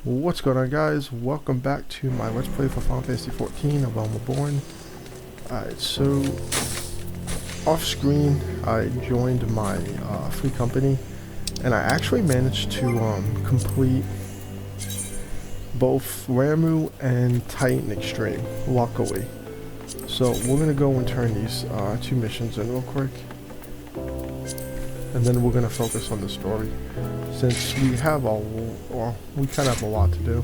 What's going on, guys? Welcome back to my Let's Play for Final Fantasy XIV, Realm Reborn. Alright, so off screen I joined my free company and I actually managed to complete both Ramu and Titan Extreme, luckily. So we're going to go and turn these two missions in real quick. And then we're going to focus on the story, since we have we kind of have a lot to do.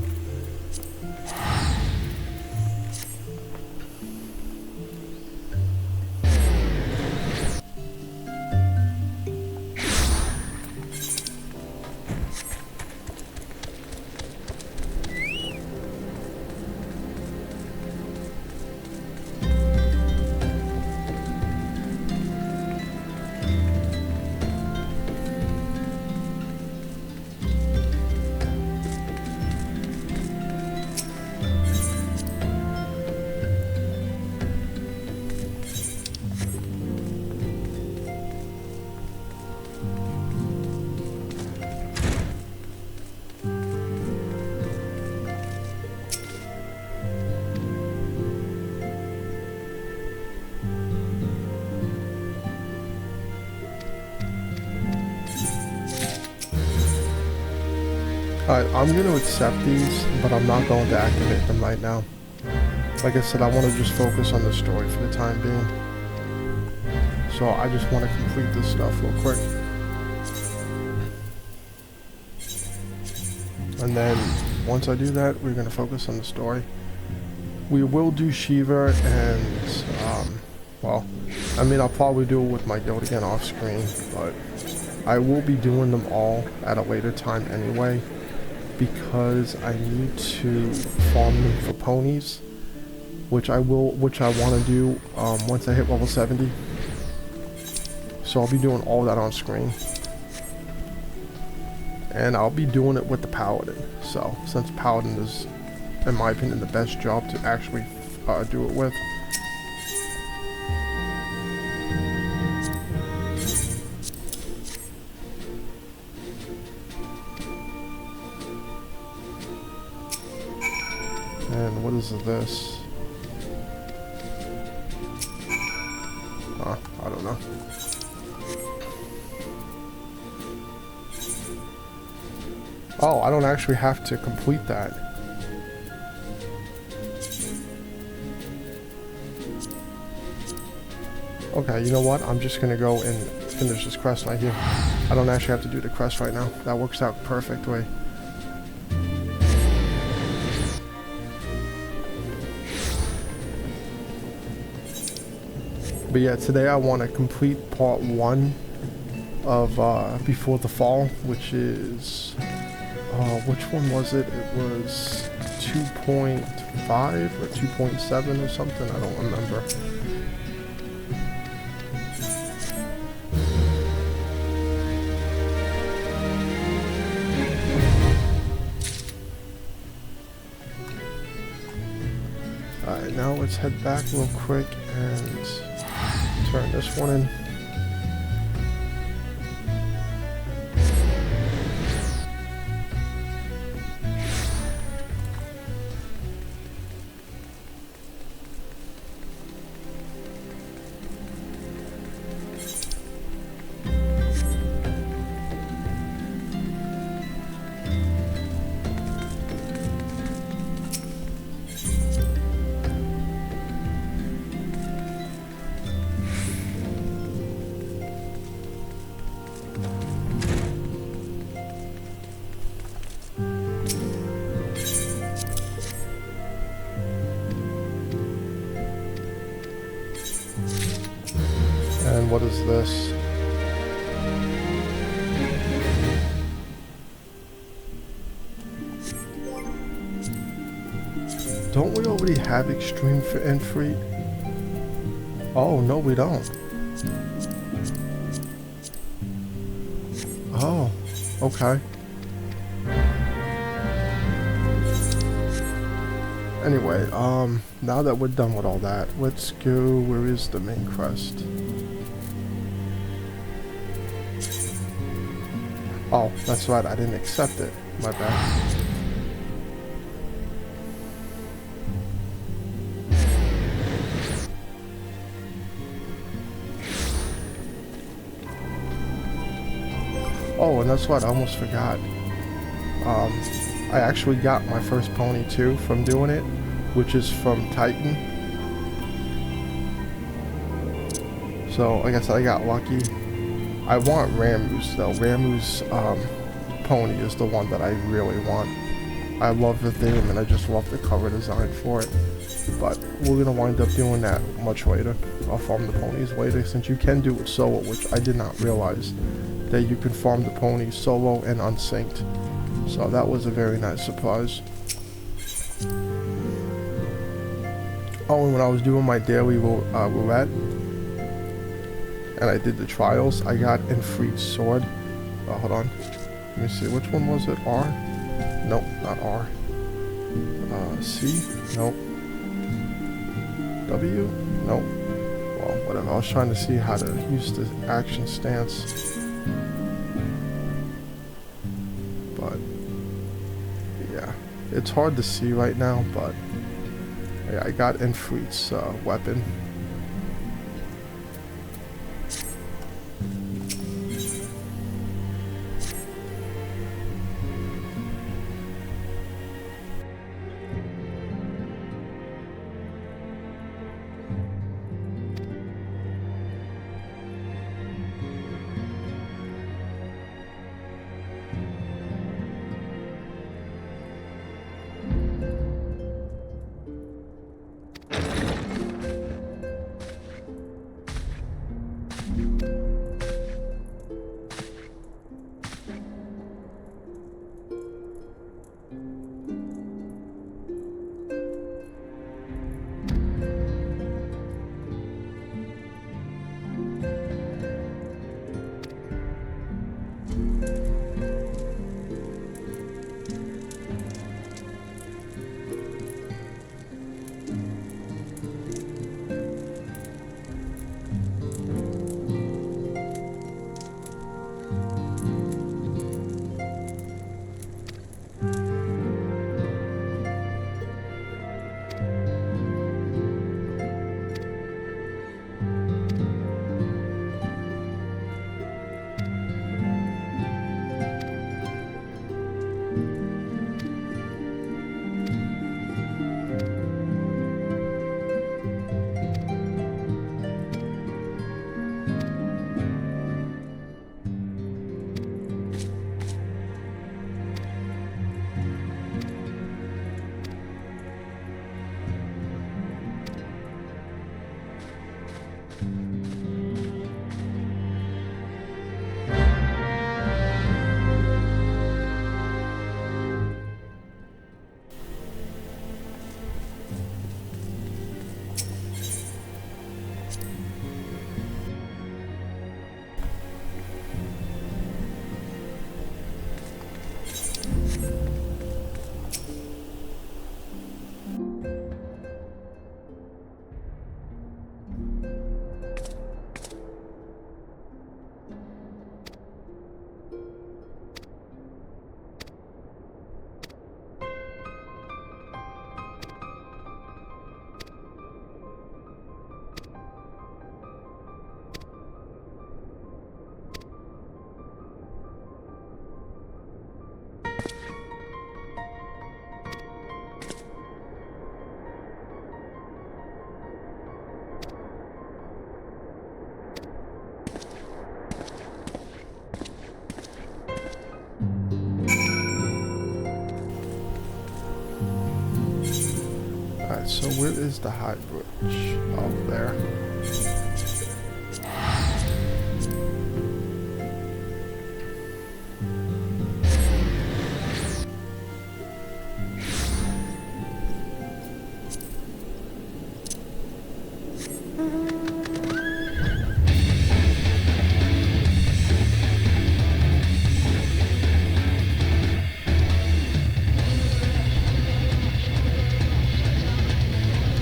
Alright, I'm going to accept these, but I'm not going to activate them right now. Like I said, I want to just focus on the story for the time being. So I just want to complete this stuff real quick. And then, once I do that, we're going to focus on the story. We will do Shiva and, well, I mean, I'll probably do it with my guild again off screen, but I will be doing them all at a later time anyway, because I need to farm them for ponies, which I want to do once I hit level 70. So I'll be doing all that on screen, and I'll be doing it with the paladin. So since paladin is, in my opinion, the best job to actually do it with. And what is this? I don't know. Oh, I don't actually have to complete that. Okay, you know what? I'm just gonna go and finish this quest right here. I don't actually have to do the quest right now. That works out perfectly. But yeah, today I want to complete part 1 of Before the Fall, which is, which one was it? It was 2.5 or 2.7 or something, I don't remember. Alright, now let's head back real quick and turn this one in. And what is this? Don't we already have Extreme and Free? Oh, no we don't. Oh, okay. Anyway, now that we're done with all that, let's go, where is the main quest? Oh, that's right, I didn't accept it. My bad. Oh, and that's what I almost forgot. I actually got my first pony too from doing it, which is from Titan. So I guess I got lucky. I want Ramu's though. Ramu's pony is the one that I really want. I love the theme and I just love the cover design for it. But we're gonna wind up doing that much later. I'll farm the ponies later, since you can do it solo, which I did not realize that you can farm the ponies solo and unsynced. So that was a very nice surprise. Oh, and when I was doing my daily roulette and I did the trials, I got Enfreed's sword. Oh, hold on. Let me see, which one was it? R? Nope, not R. C? Nope. W? Nope. Well, whatever. I was trying to see how to use the action stance. But, yeah. It's hard to see right now, but yeah, I got Enfreed's weapon. So where is the high bridge? Oh, there.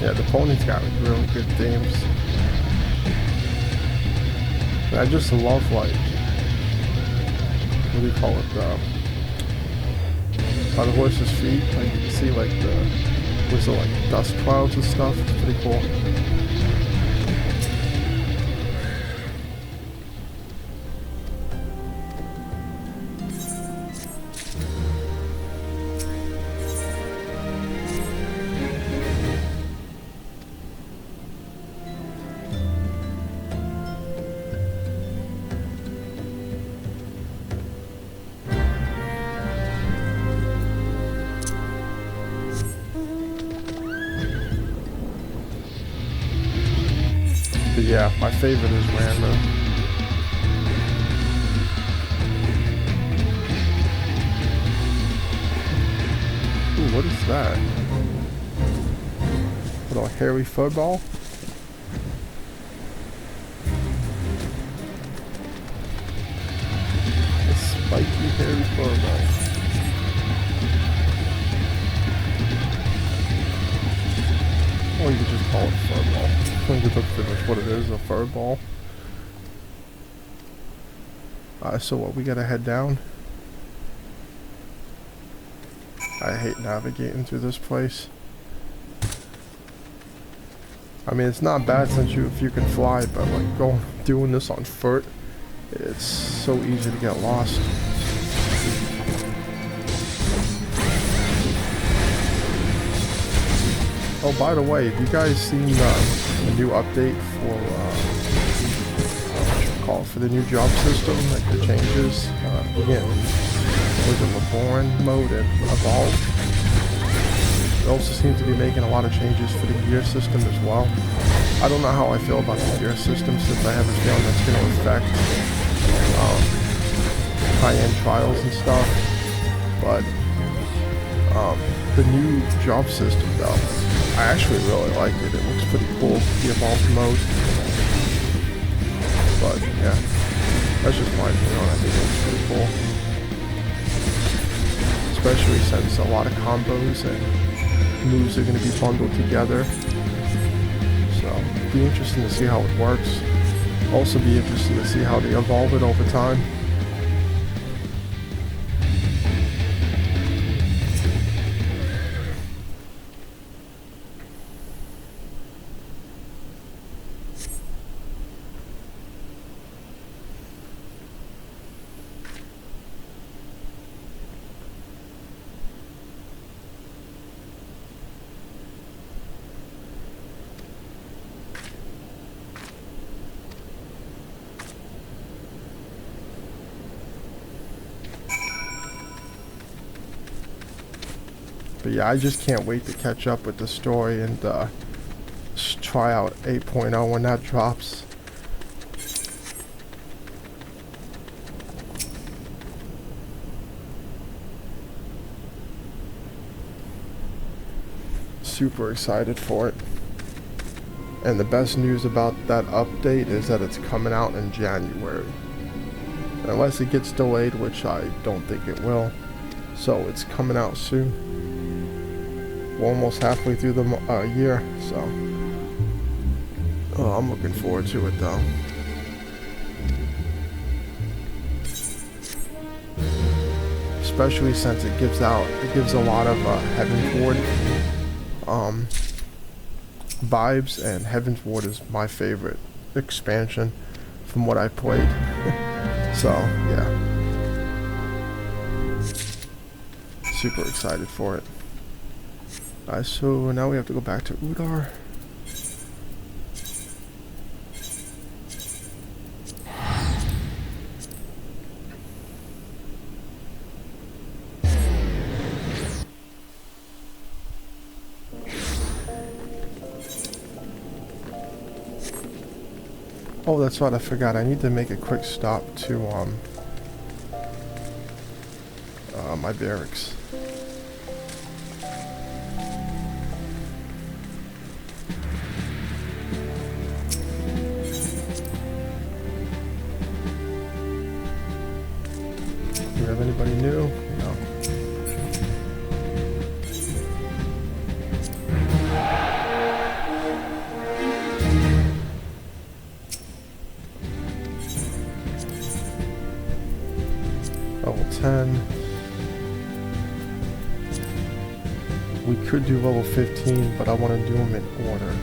Yeah, the pony's got really good themes. I just love, like, what do you call it, by the horse's feet, like you can see like what's it, like dust clouds and stuff. It's pretty cool. But yeah, my favorite is Rambo. Ooh, what is that? Little hairy football? A spiky hairy football. Or you could just call it a furball. We could look for what it is, a furball. So what, we gotta head down? I hate navigating through this place. I mean, it's not bad since if you can fly, but like doing this on foot, it's so easy to get lost. Oh, by the way, have you guys seen the new update for what you call it, for the new job system, like the changes? Again, was it Reborn mode and Evolve? They also seem to be making a lot of changes for the gear system as well. I don't know how I feel about the gear system since I have a feeling that's going to affect high-end trials and stuff. But the new job system though, I actually really like it. It looks pretty cool, the Evolved mode. But yeah, that's just my opinion. I think it looks pretty cool. Especially since a lot of combos and moves are going to be bundled together. So, be interesting to see how it works. Also be interesting to see how they evolve it over time. But yeah, I just can't wait to catch up with the story and try out 8.0 when that drops. Super excited for it. And the best news about that update is that it's coming out in January. Unless it gets delayed, which I don't think it will. So it's coming out soon. We're almost halfway through the year, so I'm looking forward to it though. Especially since it gives a lot of Heavensward vibes, and Heavensward is my favorite expansion from what I played. So yeah, super excited for it. So now we have to go back to Ul'dah. Oh, that's right, I forgot. I need to make a quick stop to my barracks. Do we have anybody new? No. Level 10. We could do level 15, but I want to do them in order.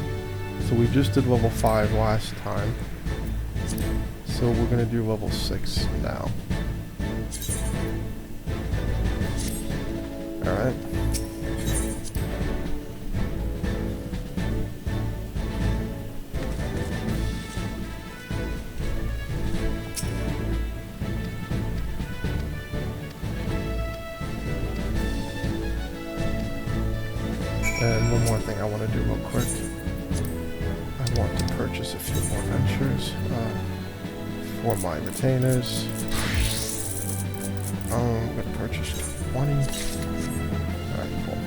So we just did level 5 last time. So we're going to do level 6 now. Alright. And one more thing I want to do real quick. I want to purchase purchase a few more ventures for my retainers. I'm going to purchase 20. Alright, cool.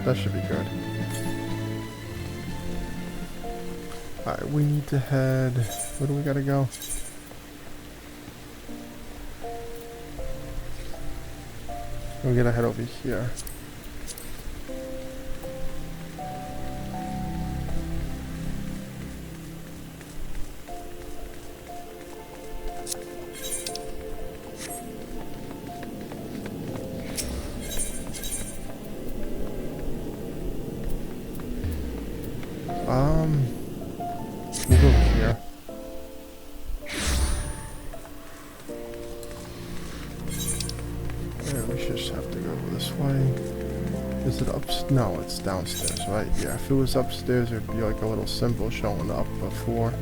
That should be good. Alright, we need to head... Where do we gotta go? We gotta head over here. We'll go here. Yeah, we should just have to go this way. Is it up? No, it's downstairs, right? Yeah, if it was upstairs, it'd be like a little symbol showing up before.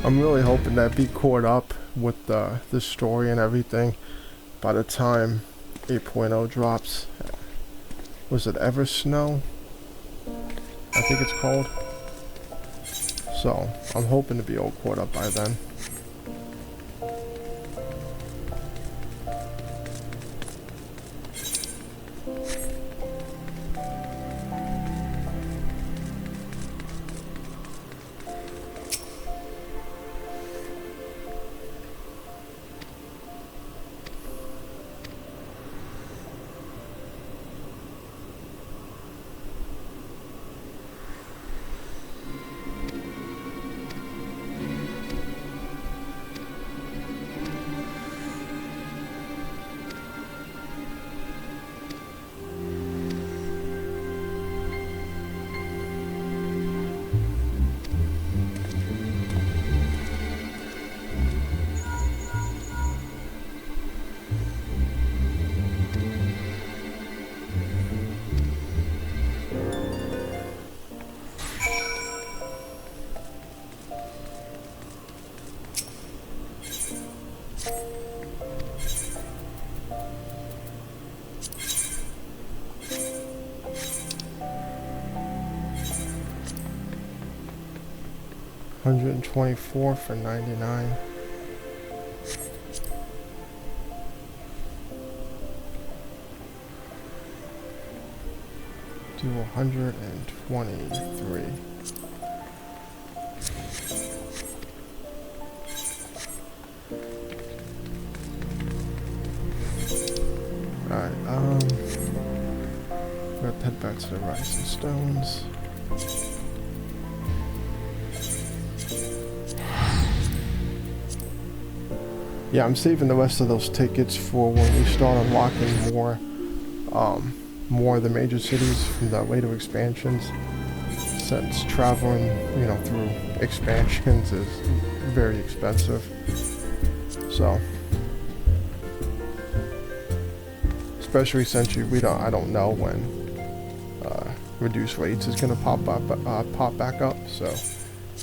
I'm really hoping that be caught up with the story and everything by the time 8.0 drops. Was it Ever Snow? I think it's called. So, I'm hoping to be all caught up by then. $124 for 99. Do 123. Alright, let's head back to the Rising Stones. Yeah, I'm saving the rest of those tickets for when we start unlocking more of the major cities from the later expansions, since traveling, you know, through expansions is very expensive. So, especially since I don't know when reduced rates is gonna pop back up. So,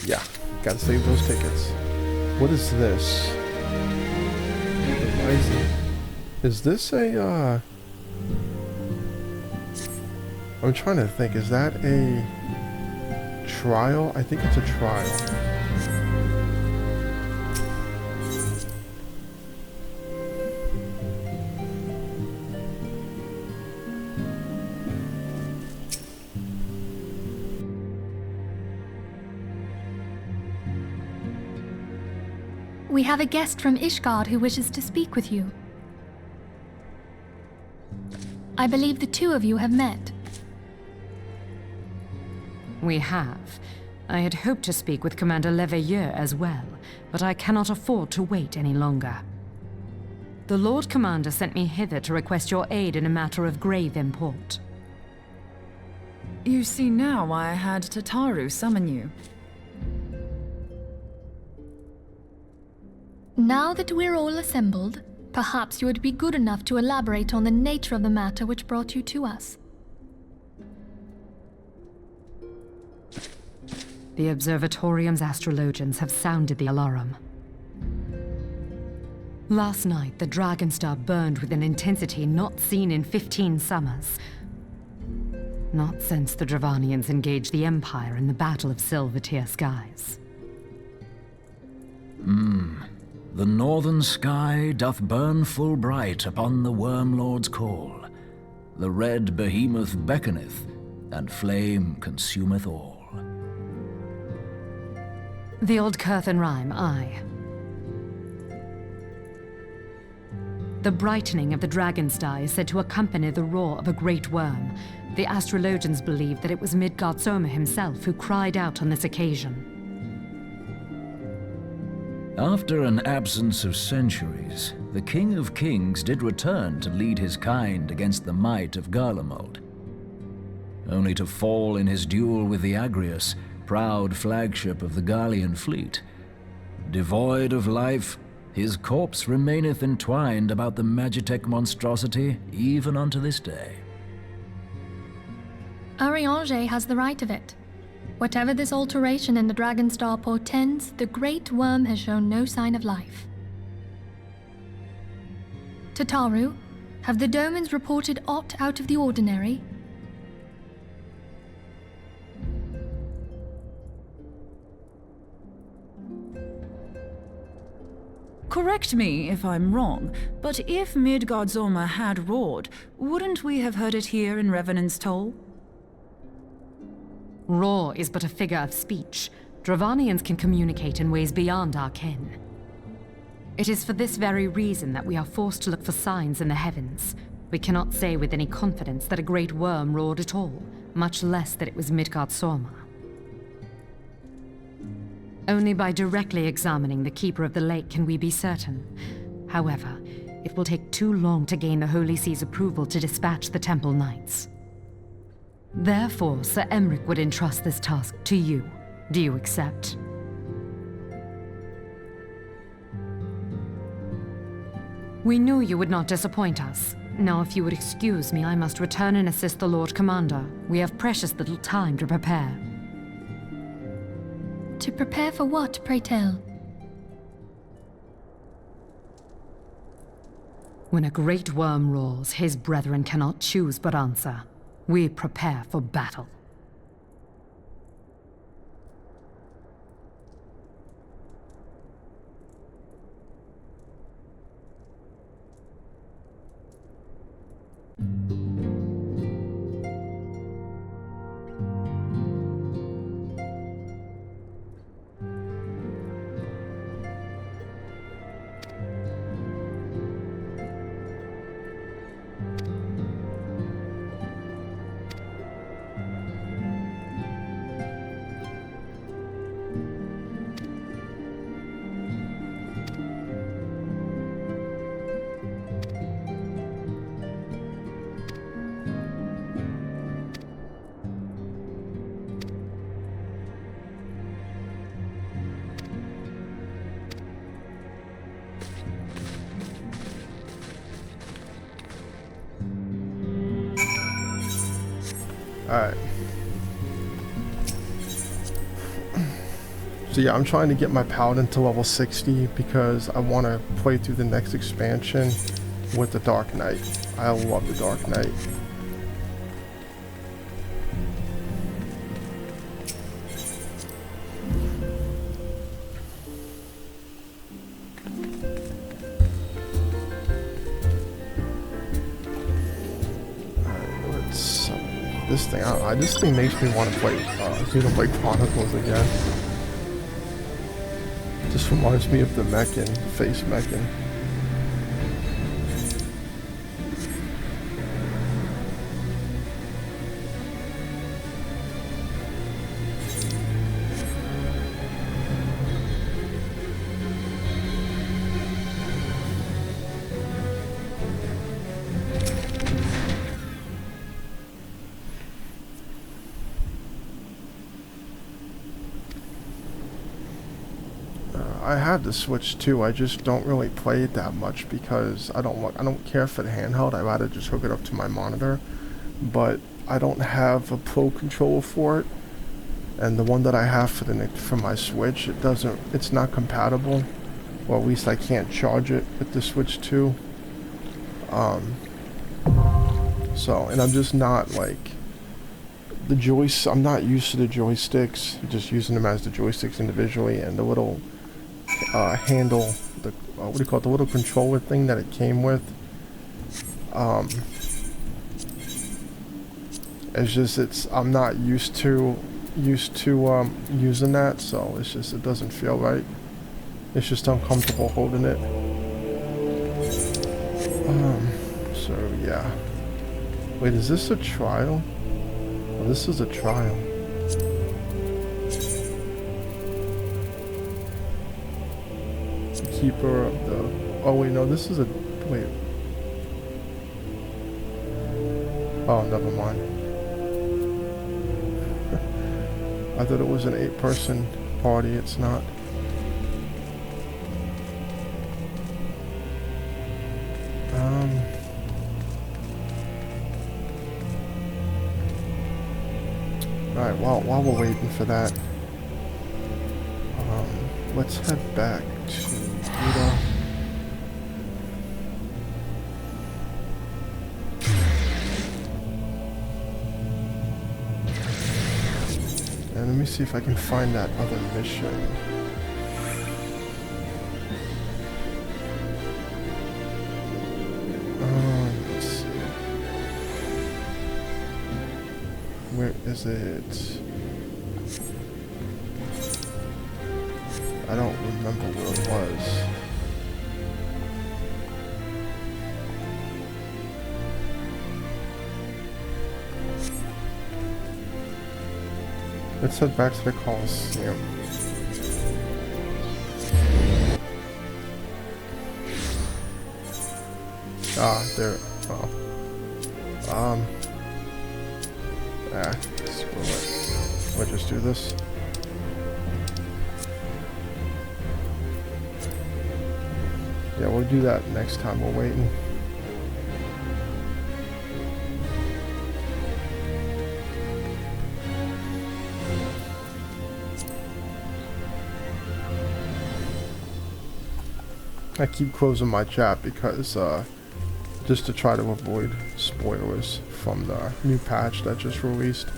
yeah, gotta save those tickets. What is this? Is this a, I'm trying to think, is that a trial? I think it's a trial. We have a guest from Ishgard who wishes to speak with you. I believe the two of you have met. We have. I had hoped to speak with Commander Leveilleur as well, but I cannot afford to wait any longer. The Lord Commander sent me hither to request your aid in a matter of grave import. You see now why I had Tataru summon you. Now that we're all assembled, perhaps you would be good enough to elaborate on the nature of the matter which brought you to us. The Observatorium's astrologians have sounded the alarm. Last night, the Dragonstar burned with an intensity not seen in 15 summers. Not since the Dravanians engaged the Empire in the Battle of Silvertear Skies. The northern sky doth burn full bright upon the Wormlord's call. The red behemoth beckoneth, and flame consumeth all. The old Curthan rhyme, aye. The brightening of the Dragonstar is said to accompany the roar of a great worm. The astrologians believe that it was Midgard Soma himself who cried out on this occasion. After an absence of centuries, the King of Kings did return to lead his kind against the might of Garlemald, only to fall in his duel with the Agrius, proud flagship of the Garlean fleet. Devoid of life, his corpse remaineth entwined about the Magitech monstrosity even unto this day. Eorzea has the right of it. Whatever this alteration in the Dragonstar portends, the Great Worm has shown no sign of life. Tataru, have the Domans reported aught out of the ordinary? Correct me if I'm wrong, but if Midgard Soma had roared, wouldn't we have heard it here in Revenant's Toll? Roar is but a figure of speech. Dravanians can communicate in ways beyond our ken. It is for this very reason that we are forced to look for signs in the heavens. We cannot say with any confidence that a great worm roared at all, much less that it was Midgard Soma. Only by directly examining the Keeper of the Lake can we be certain. However, it will take too long to gain the Holy See's approval to dispatch the Temple Knights. Therefore, Sir Emric would entrust this task to you. Do you accept? We knew you would not disappoint us. Now, if you would excuse me, I must return and assist the Lord Commander. We have precious little time to prepare. To prepare for what, pray tell? When a great worm roars, his brethren cannot choose but answer. We prepare for battle. Alright. So yeah, I'm trying to get my paladin to level 60 because I want to play through the next expansion with the Dark Knight. I love the Dark Knight. This thing, this thing makes me want to play Xenoblade Chronicles again. Just reminds me of the Meccan, face Meccan. I have the Switch too. I just don't really play it that much because I don't care for the handheld. I'd rather just hook it up to my monitor. But I don't have a Pro controller for it, and the one that I have for my Switch, it's not compatible, or at least I can't charge it with the Switch 2. So, and I'm just not like I'm not used to the joysticks, just using them as the joysticks individually, and the little handle, the what do you call it, the little controller thing that it came with. I'm not used to using that, so it doesn't feel right. It's just uncomfortable holding it. So yeah. Wait, is this a trial? Oh, this is a trial. The keeper of the... Oh wait, no, this is a... Wait. Oh, never mind. I thought it was an 8-person party. It's not. Alright, while we're waiting for that, let's head back to Ul'dah. And let me see if I can find that other mission. Let's see. Where is it? I don't remember where it was. Let's head back to the Coliseum. There. Oh. Screw it. We'll just do this. Yeah, we'll do that next time we're waiting. I keep closing my chat because, just to try to avoid spoilers from the new patch that just released.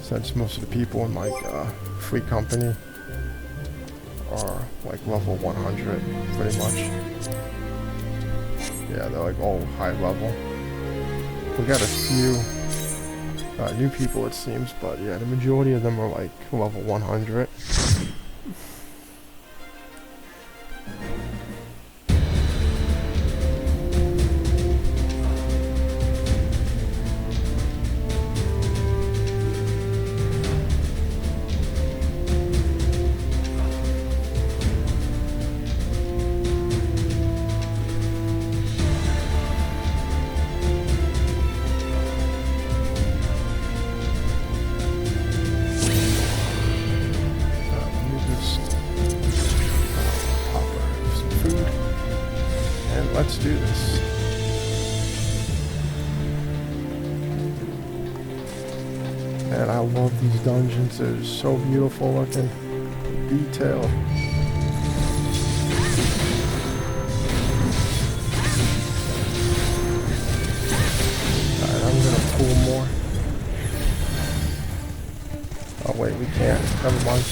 Since most of the people in my free company are like level 100, pretty much. Yeah, they're like all high level. We got a few new people, it seems, but yeah, the majority of them are like level 100. Let's do this. And I love these dungeons. They're so beautiful looking. Detail. Alright, I'm gonna pull more. Oh wait, we can't. Never mind.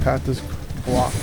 Path is blocked.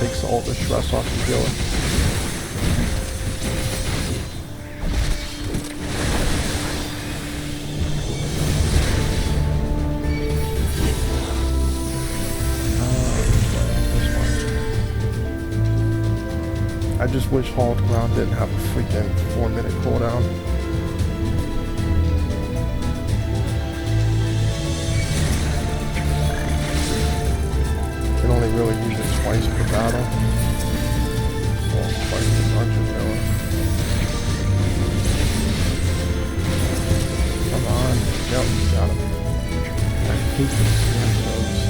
takes all the stress off the dealer. I just wish Hauled Ground didn't have a freaking 4-minute cooldown. Can only really use it twice per battle. Well, twice per dungeon, really. Come on. Yep, got him. I hate the spam those.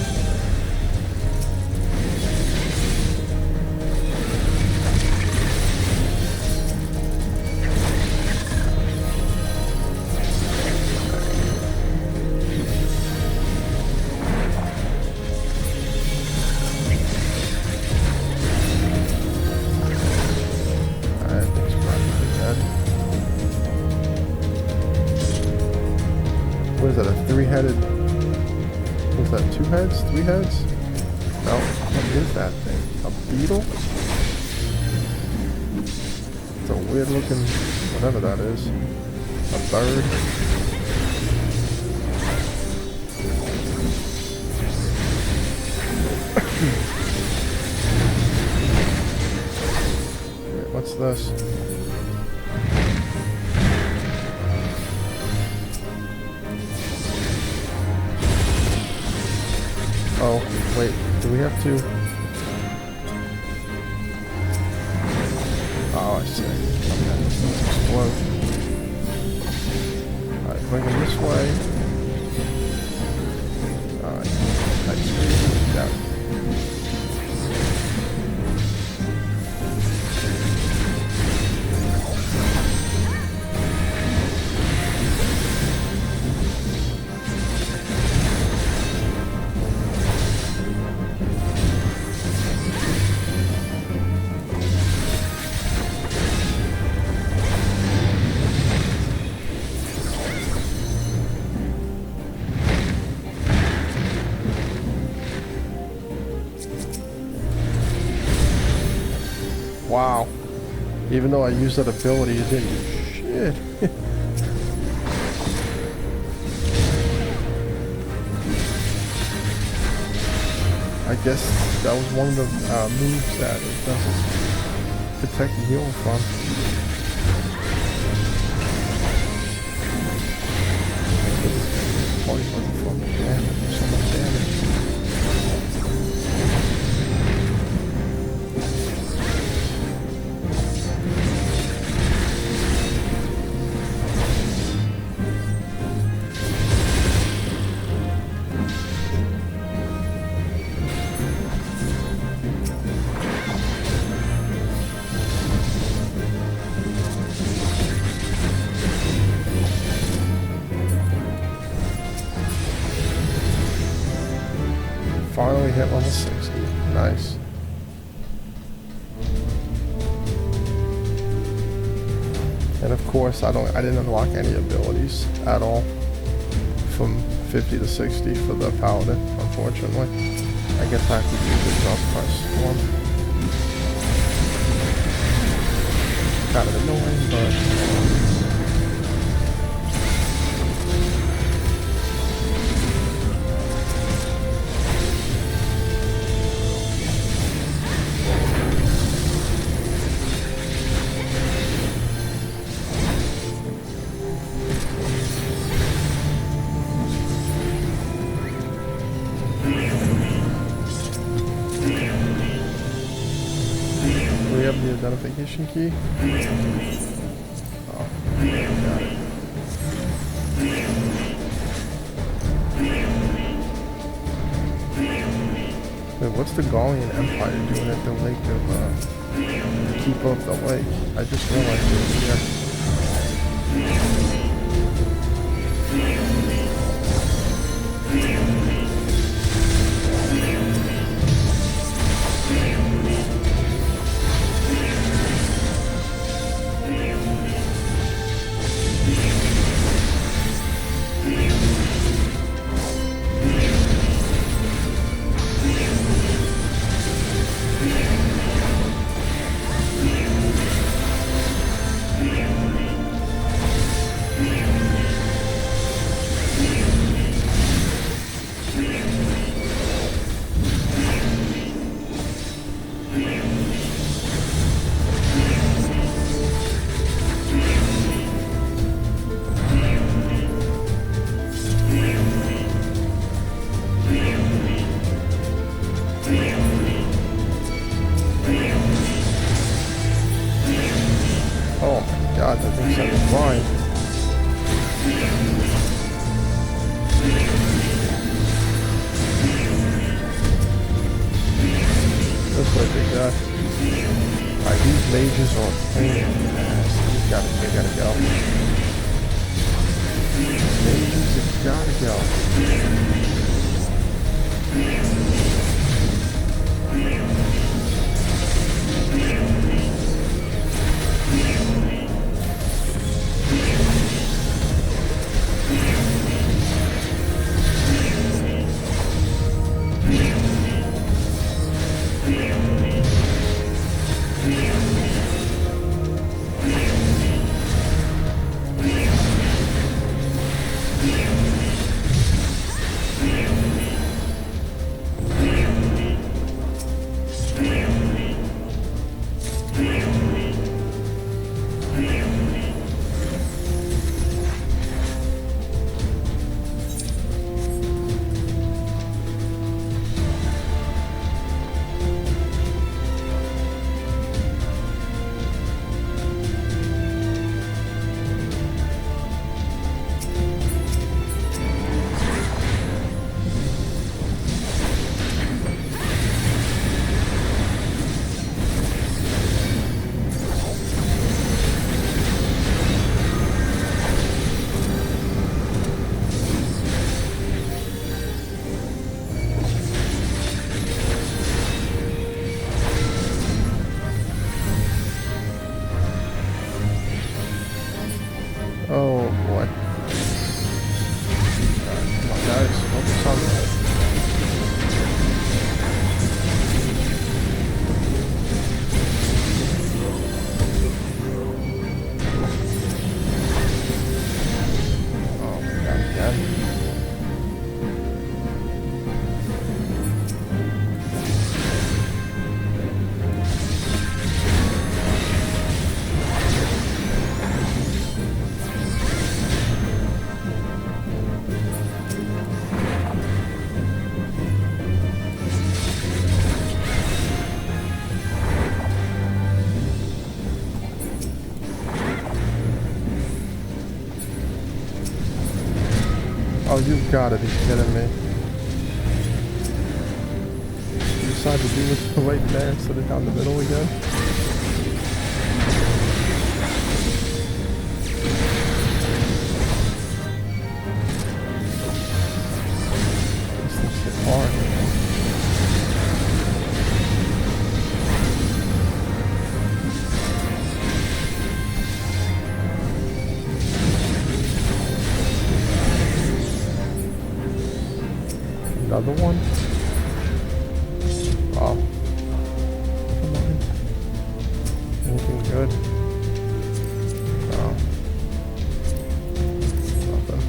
What is that, a 3-headed... Was that 2 heads? 3 heads? No. What is that thing? A beetle? It's a weird looking... whatever that is. A bird. Wait, what's this? Oh, wait, do we have to? Oh, I see. Okay, this needs to explode. Alright, bring him this way. Alright, nice. Yeah. Wow. Even though I used that ability, it didn't do shit. I guess that was one of the moves that it doesn't protect and heal from. Probably looking for the damage, so much damage. Finally hit level 60. Nice. And of course, I didn't unlock any abilities at all from 50 to 60 for the paladin, unfortunately. I guess I have to use it just press one. Kind of annoying, but the identification key. Oh, got it. Wait, what's the Gallian Empire doing at the lake of, the keeper of the lake? I just realized it was here. Looks like it's fine. This way, big guy. Alright, these mages are a pain in the ass. They gotta go. Mages have gotta go. Oh boy. Come on guys, focus on that. Oh my god, again. Oh, you've got to be kidding me. You decided to do it right there instead of down the middle again? These things get hard. Another one? Oh. Come on. Anything good? No. Nothing.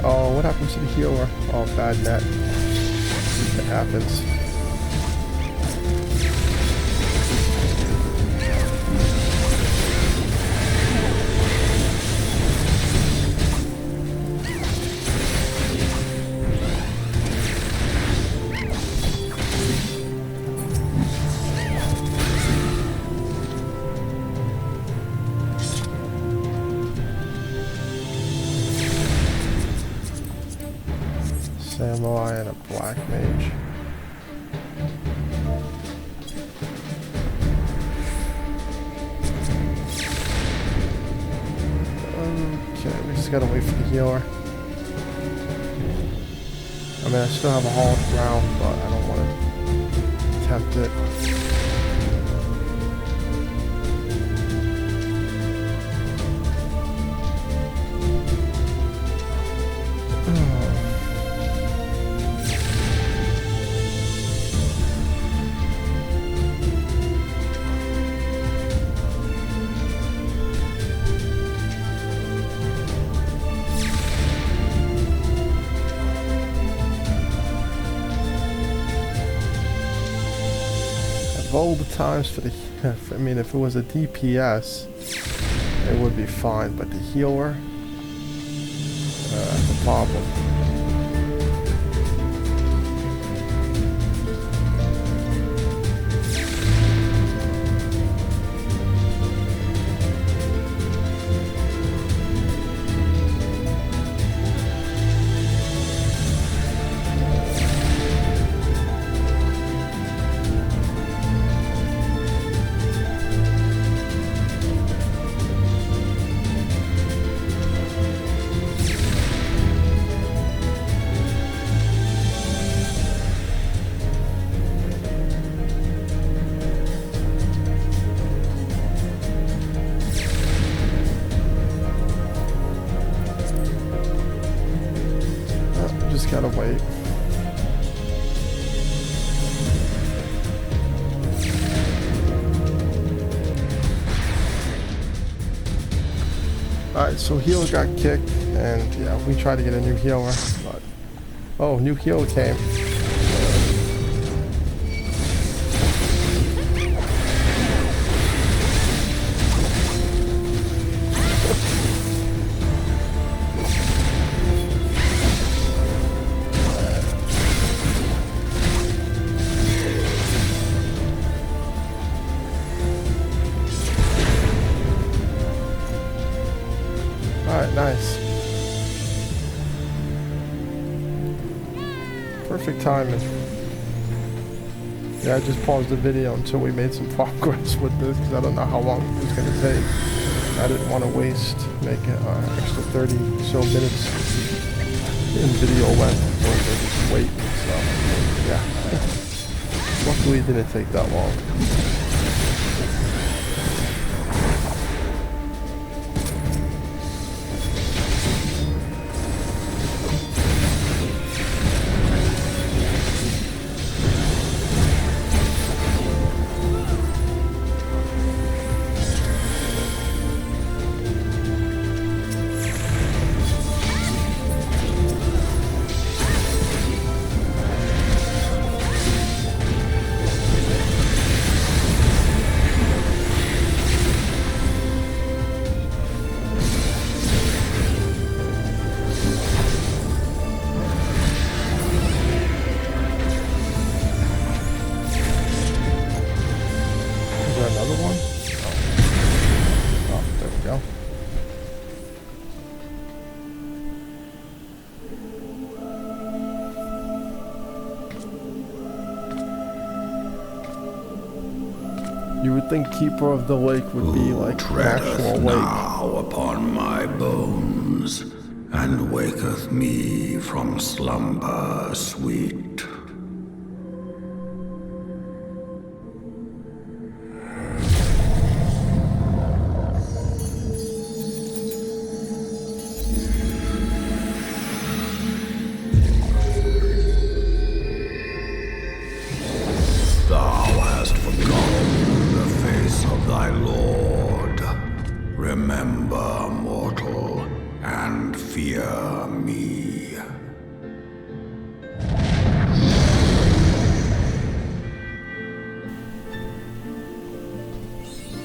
Oh, what happens to the healer? Oh, bad net. It happens. Samurai and a black mage. Okay, we just gotta wait for the healer. I mean, I still have a hall ground, but I don't want to tempt it. All the times for the, I mean, if it was a DPS, it would be fine, but the healer, that's a problem. gotta wait. Alright, so healer got kicked, and yeah, we tried to get a new healer, but... Oh, new healer came. Alright, nice. Perfect timing. Yeah, I just paused the video until we made some progress with this because I don't know how long it was going to take. I didn't want to waste making extra 30 so minutes in video length or just wait. So, yeah. Luckily it didn't take that long. You would think Keeper of the Lake would be like an actual lake. Now upon my bones, and waketh me from slumber sweet. Remember, mortal, and fear me.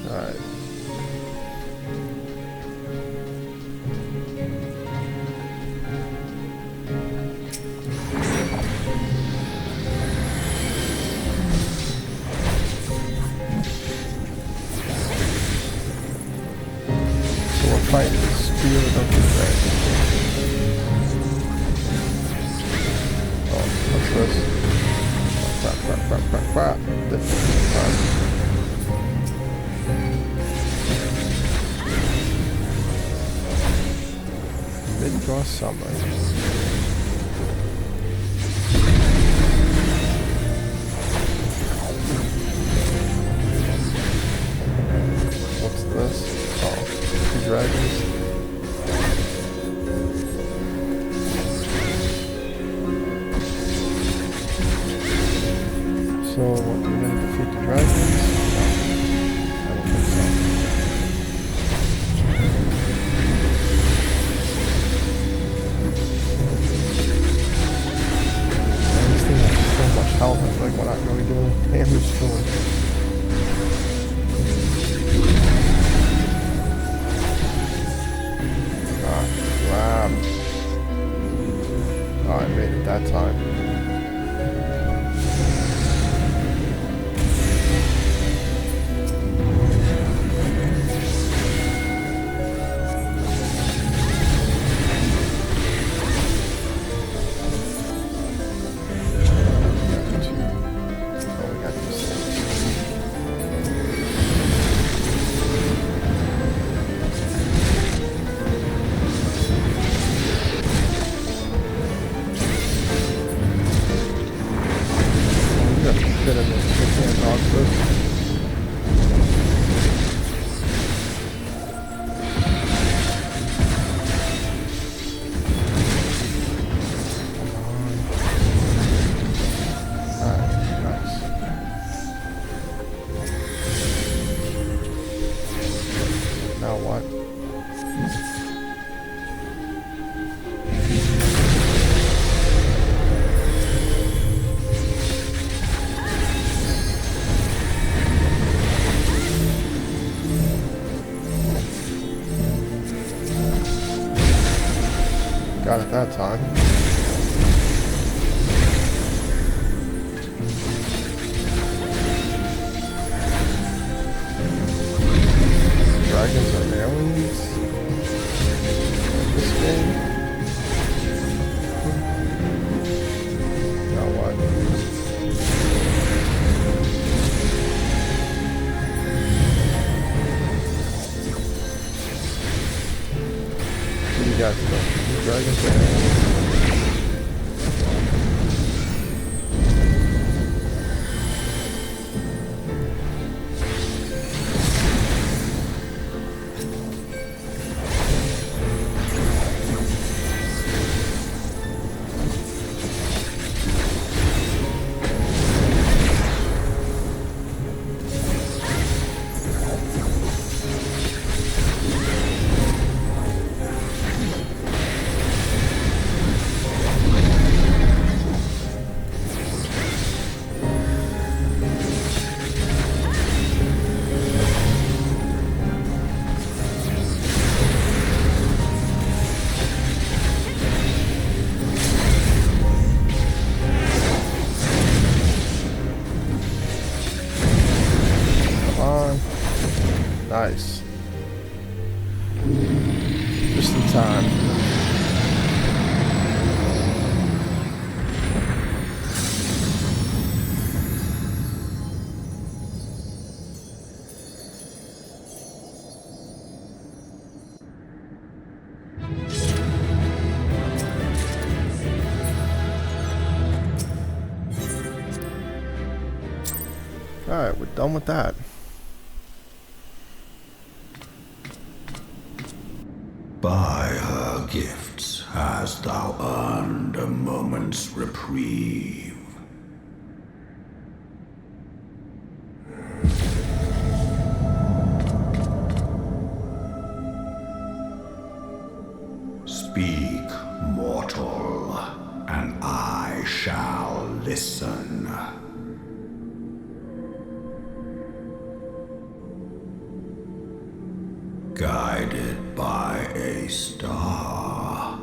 Alright. Fight the spirit of the dragon. Oh, what's this? Crap. Mid-draw summon. What's this? Dragons. So, what, we're gonna defeat the dragons? I don't think so. Man, this thing has so much health, I feel like we're not really doing damage to it. Oh, I made it that time. Oh, we got this. Got it that time. Dragons are aliens? This game? Now what? What do you guys know? Dragons are aliens? Nice. Just in time. Alright, we're done with that. By her gifts hast thou earned a moment's reprieve. Speak, mortal, and I shall listen. Guided by a star.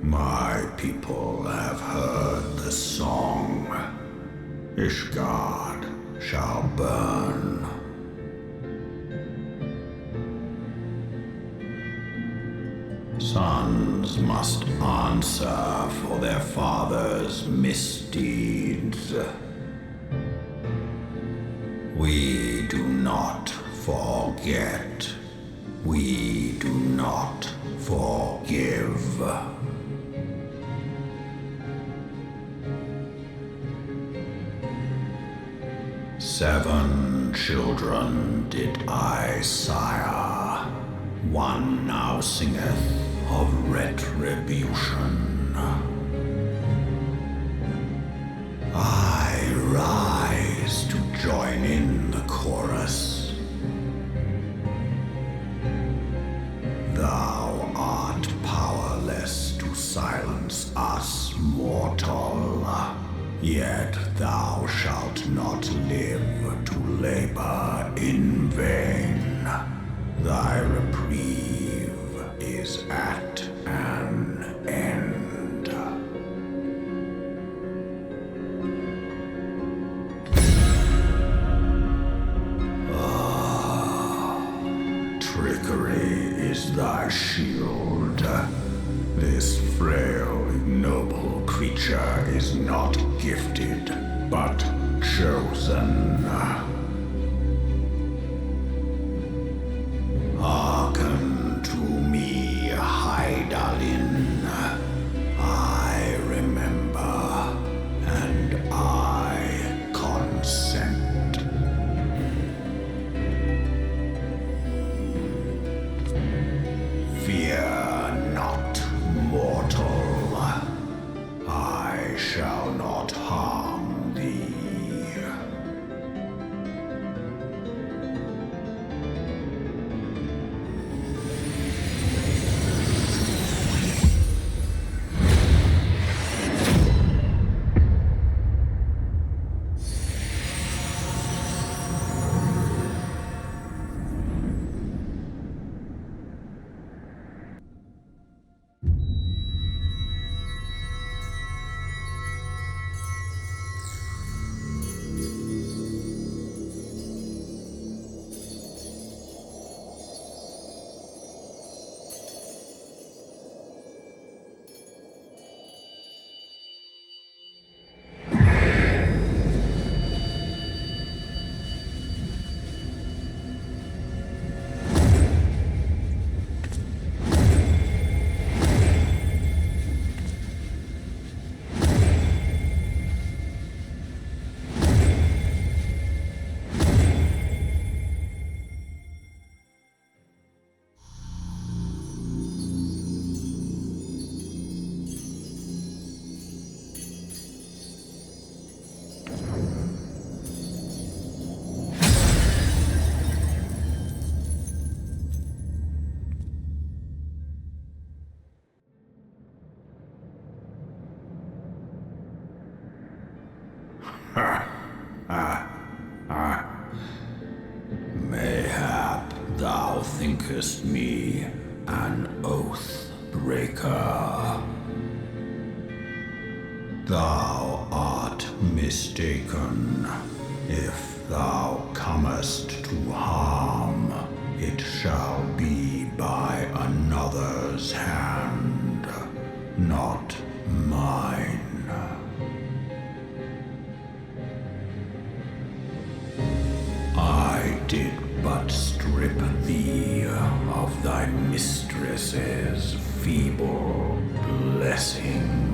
My people have heard the song. Ishgard shall burn. Sons must answer for their father's misdeeds. We do not forget. We do not forgive. Seven children did I sire. One now singeth of retribution. I rise to join in the chorus. Thou art powerless to silence us, mortal. Yet thou shalt not live to labor in vain. Thy reprieve is at an end. Trickery is thy shield. This frail, ignoble creature is not gifted, but chosen. Hearken to me, Hydaelyn. I remember, and I consent. Fear not, mortal. I shall not harm thee. thou thinkest me an oath breaker. Thou art mistaken. If thou comest to harm, it shall be by another's hand, not mine. I did but strip thee of thy mistress's feeble blessing.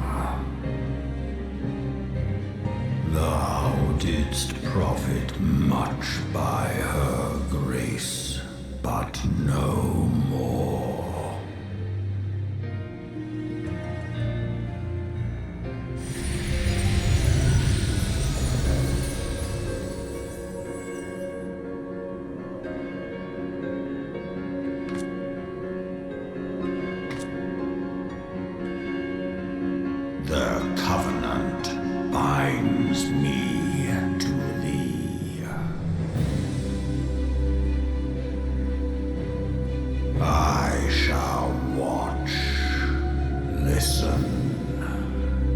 Thou didst profit much by her grace, but no more. The covenant binds me to thee. I shall watch, listen,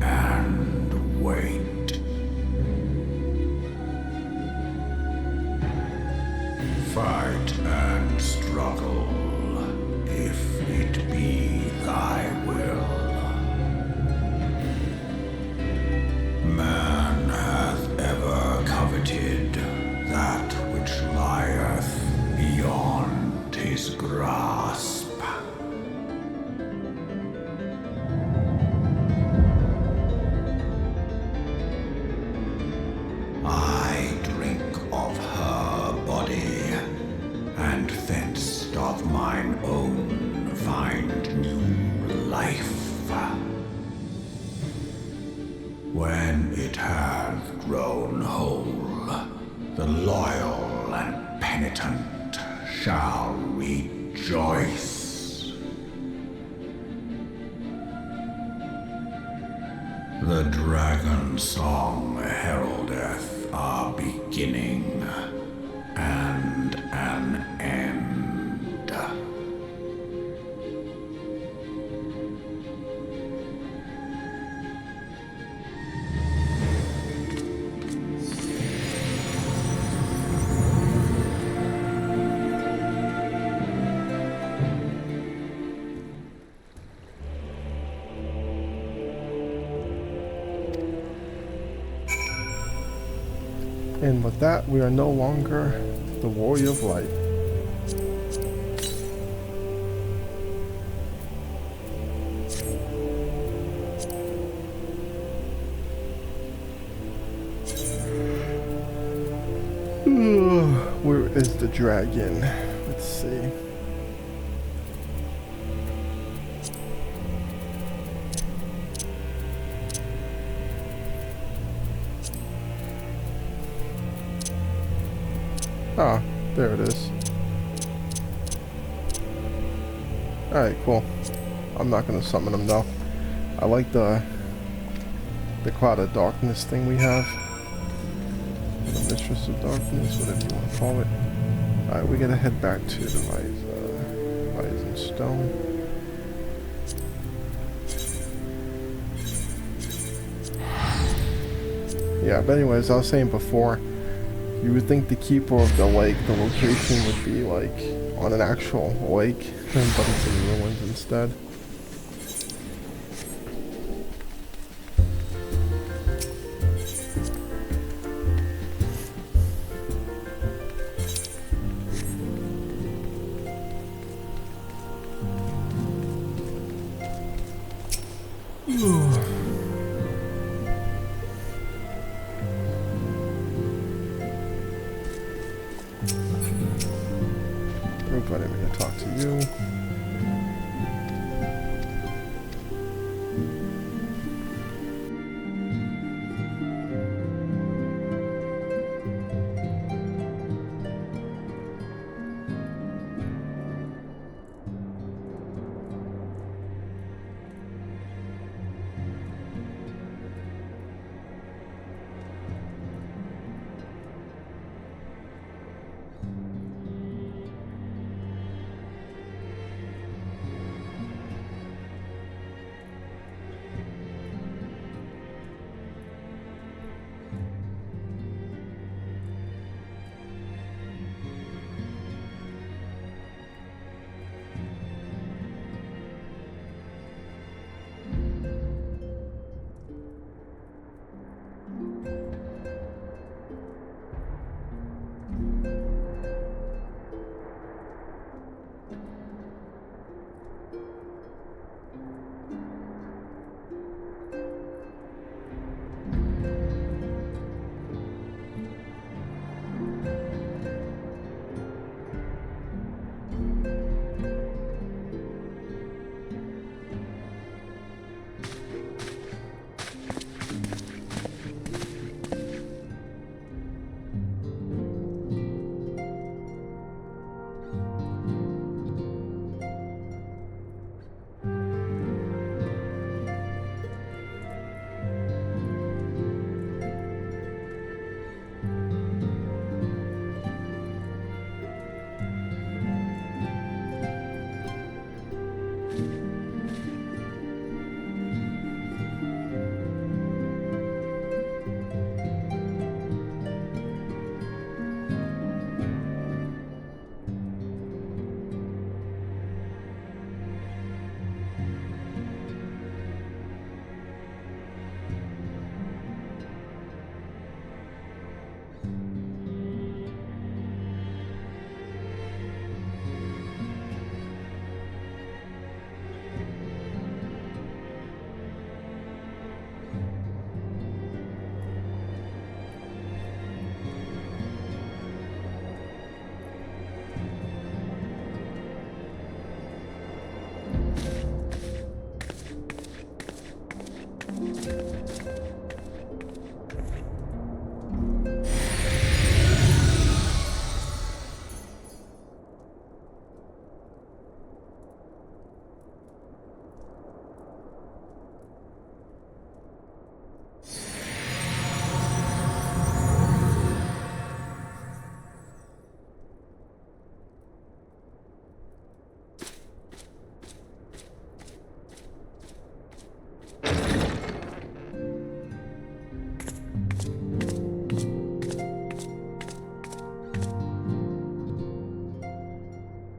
and wait. Fight and struggle, if it be thy will. Man hath ever coveted that which lieth beyond his grasp. I drink of her body, and thence doth mine own find new life. When it hath grown whole, the loyal and penitent shall rejoice. The dragon song heraldeth our beginning and an end. And with that, we are no longer the Warrior of Light. Where is the dragon? Let's see. Ah, there it is. Alright, cool. I'm not gonna summon him though. I like the cloud of darkness thing we have. The mistress of darkness, whatever you want to call it. Alright, we gotta head back to the Rising Stone. Yeah, but anyways, I was saying before, you would think the Keeper of the Lake, the location would be like on an actual lake, but it's in ruins instead. Invited me to talk to you.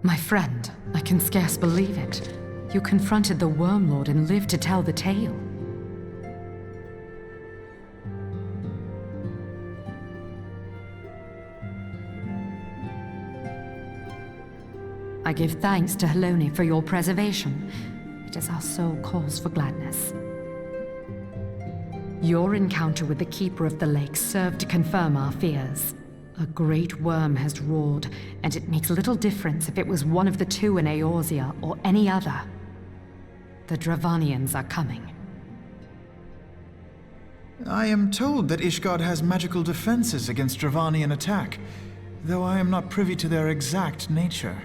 My friend, I can scarce believe it. You confronted the Worm Lord and lived to tell the tale. I give thanks to Haloni for your preservation. It is our sole cause for gladness. Your encounter with the Keeper of the Lake served to confirm our fears. A great worm has roared, and it makes little difference if it was one of the two in Eorzea or any other. The Dravanians are coming. I am told that Ishgard has magical defenses against Dravanian attack, though I am not privy to their exact nature.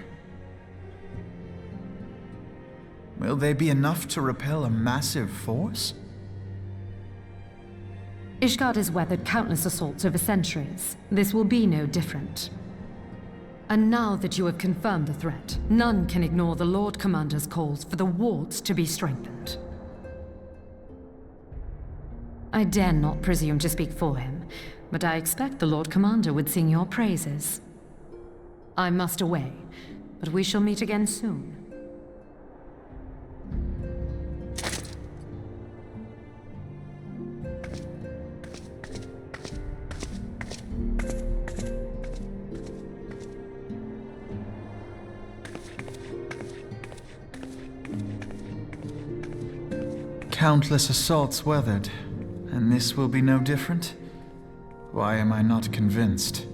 Will they be enough to repel a massive force? Ishgard has weathered countless assaults over centuries. This will be no different. And now that you have confirmed the threat, none can ignore the Lord Commander's calls for the wards to be strengthened. I dare not presume to speak for him, but I expect the Lord Commander would sing your praises. I must away, but we shall meet again soon. Countless assaults weathered, and this will be no different? Why am I not convinced?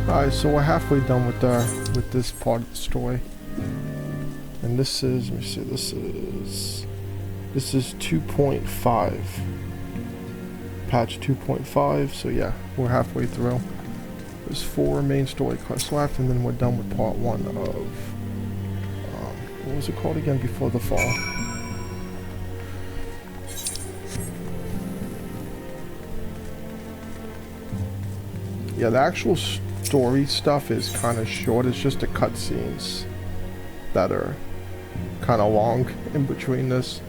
Alright, so we're halfway done with this part of the story. And this is, let me see, this is 2.5. Patch 2.5, so yeah, we're halfway through. There's 4 main story quests left, and then we're done with part 1 of, what was it called again, Before the Fall? Yeah, the actual story stuff is kind of short. It's just the cutscenes that are kind of long in between this.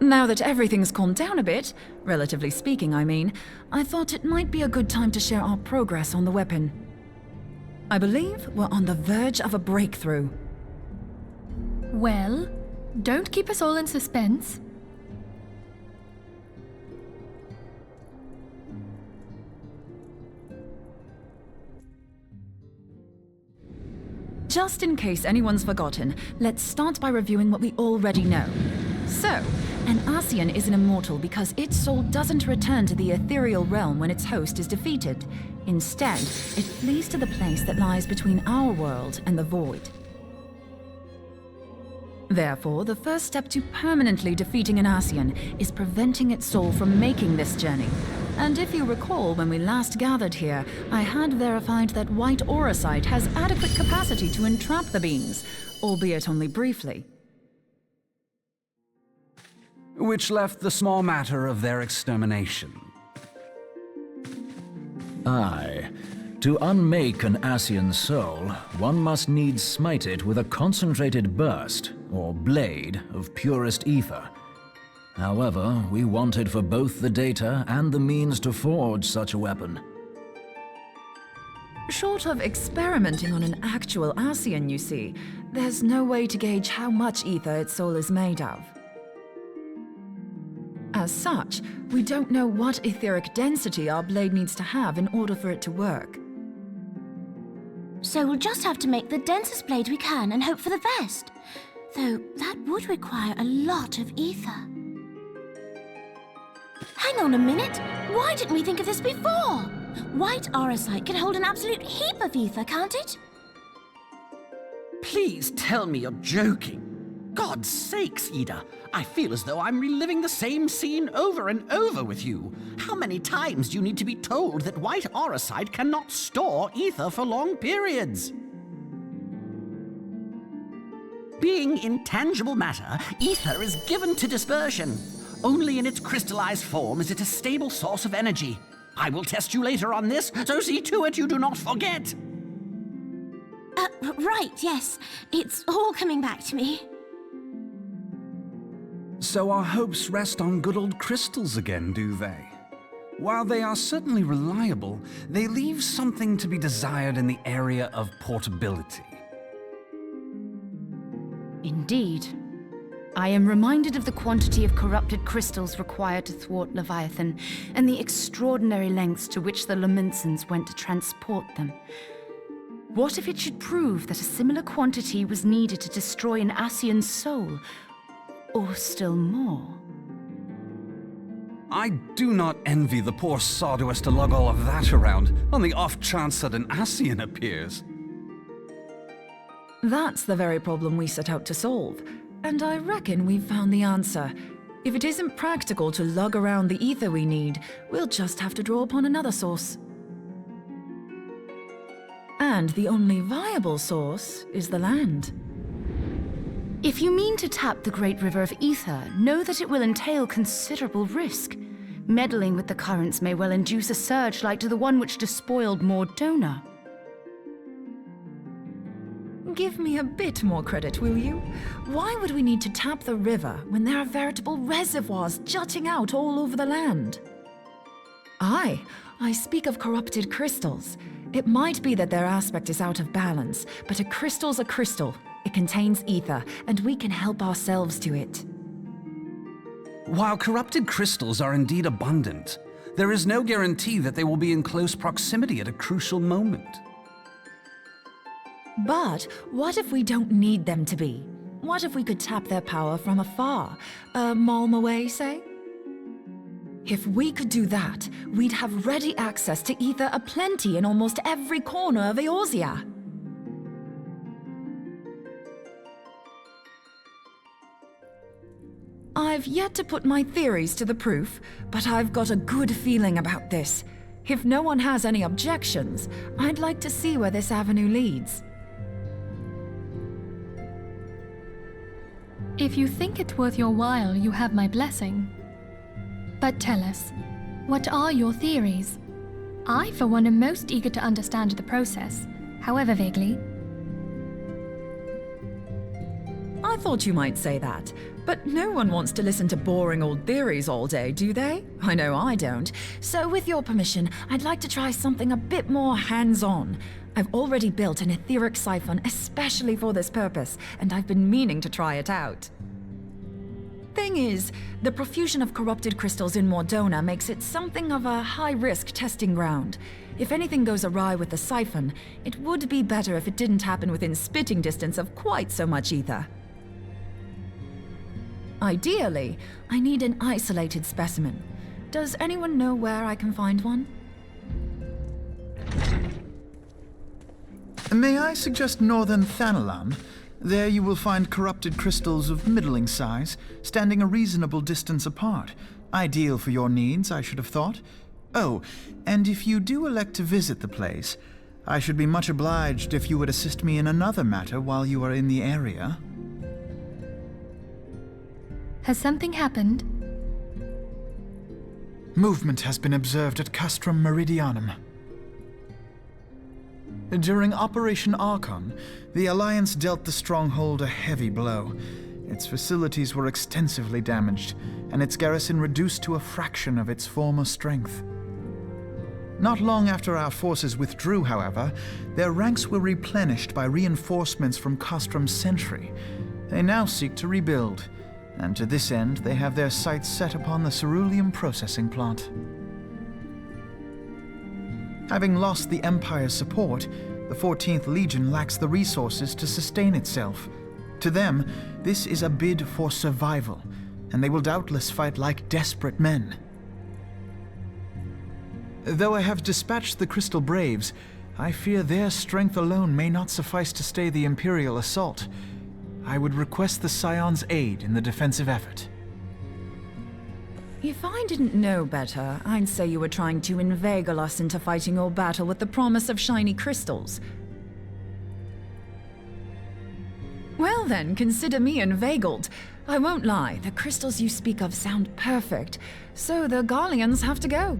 Now that everything's calmed down a bit, relatively speaking I mean, I thought it might be a good time to share our progress on the weapon. I believe we're on the verge of a breakthrough. Well, don't keep us all in suspense. Just in case anyone's forgotten, let's start by reviewing what we already know. So, an Ascian is an immortal because its soul doesn't return to the ethereal realm when its host is defeated. Instead, it flees to the place that lies between our world and the void. Therefore, the first step to permanently defeating an Ascian is preventing its soul from making this journey. And if you recall, when we last gathered here, I had verified that white auracite has adequate capacity to entrap the beings, albeit only briefly. Which left the small matter of their extermination. Aye. To unmake an Ascian soul, one must needs smite it with a concentrated burst, or blade, of purest ether. However, we wanted for both the data and the means to forge such a weapon. Short of experimenting on an actual Ascian, you see, there's no way to gauge how much ether its soul is made of. As such, we don't know what etheric density our blade needs to have in order for it to work. So we'll just have to make the densest blade we can and hope for the best. Though that would require a lot of ether. Hang on a minute! Why didn't we think of this before? White auracite can hold an absolute heap of ether, can't it? Please tell me you're joking. God's sakes, Ul'dah. I feel as though I'm reliving the same scene over and over with you. How many times do you need to be told that white auracite cannot store ether for long periods? Being intangible matter, ether is given to dispersion. Only in its crystallized form is it a stable source of energy. I will test you later on this, so see to it you do not forget. Right, yes. It's all coming back to me. So our hopes rest on good old crystals again, do they? While they are certainly reliable, they leave something to be desired in the area of portability. Indeed. I am reminded of the quantity of corrupted crystals required to thwart Leviathan, and the extraordinary lengths to which the Lominsans went to transport them. What if it should prove that a similar quantity was needed to destroy an Ascian's soul? Or still more? I do not envy the poor sod who has to lug all of that around, on the off chance that an Ascian appears. That's the very problem we set out to solve. And I reckon we've found the answer. If it isn't practical to lug around the ether we need, we'll just have to draw upon another source. And the only viable source is the land. If you mean to tap the Great River of Ether, know that it will entail considerable risk. Meddling with the currents may well induce a surge like to the one which despoiled Mordona. Give me a bit more credit, will you? Why would we need to tap the river when there are veritable reservoirs jutting out all over the land? I speak of corrupted crystals. It might be that their aspect is out of balance, but a crystal's a crystal. It contains ether, and we can help ourselves to it. While corrupted crystals are indeed abundant, there is no guarantee that they will be in close proximity at a crucial moment. But what if we don't need them to be? What if we could tap their power from afar? A malm away, say? If we could do that, we'd have ready access to ether aplenty in almost every corner of Eorzea. I've yet to put my theories to the proof, but I've got a good feeling about this. If no one has any objections, I'd like to see where this avenue leads. If you think it worth your while, you have my blessing. But tell us, what are your theories? I, for one, am most eager to understand the process, however vaguely. I thought you might say that, but no one wants to listen to boring old theories all day, do they? I know I don't. So with your permission, I'd like to try something a bit more hands-on. I've already built an etheric siphon especially for this purpose, and I've been meaning to try it out. Thing is, the profusion of corrupted crystals in Mordona makes it something of a high-risk testing ground. If anything goes awry with the siphon, it would be better if it didn't happen within spitting distance of quite so much ether. Ideally, I need an isolated specimen. Does anyone know where I can find one? May I suggest northern Thanalan? There you will find corrupted crystals of middling size, standing a reasonable distance apart. Ideal for your needs, I should have thought. Oh, and if you do elect to visit the place, I should be much obliged if you would assist me in another matter while you are in the area. Has something happened? Movement has been observed at Castrum Meridianum. During Operation Archon, the Alliance dealt the stronghold a heavy blow. Its facilities were extensively damaged, and its garrison reduced to a fraction of its former strength. Not long after our forces withdrew, however, their ranks were replenished by reinforcements from Castrum's sentry. They now seek to rebuild, and to this end they have their sights set upon the ceruleum processing plant. Having lost the Empire's support, the 14th Legion lacks the resources to sustain itself. To them, this is a bid for survival, and they will doubtless fight like desperate men. Though I have dispatched the Crystal Braves, I fear their strength alone may not suffice to stay the Imperial assault. I would request the Scion's aid in the defensive effort. If I didn't know better, I'd say you were trying to inveigle us into fighting your battle with the promise of shiny crystals. Well then, consider me inveigled. I won't lie, the crystals you speak of sound perfect, so the Garleans have to go.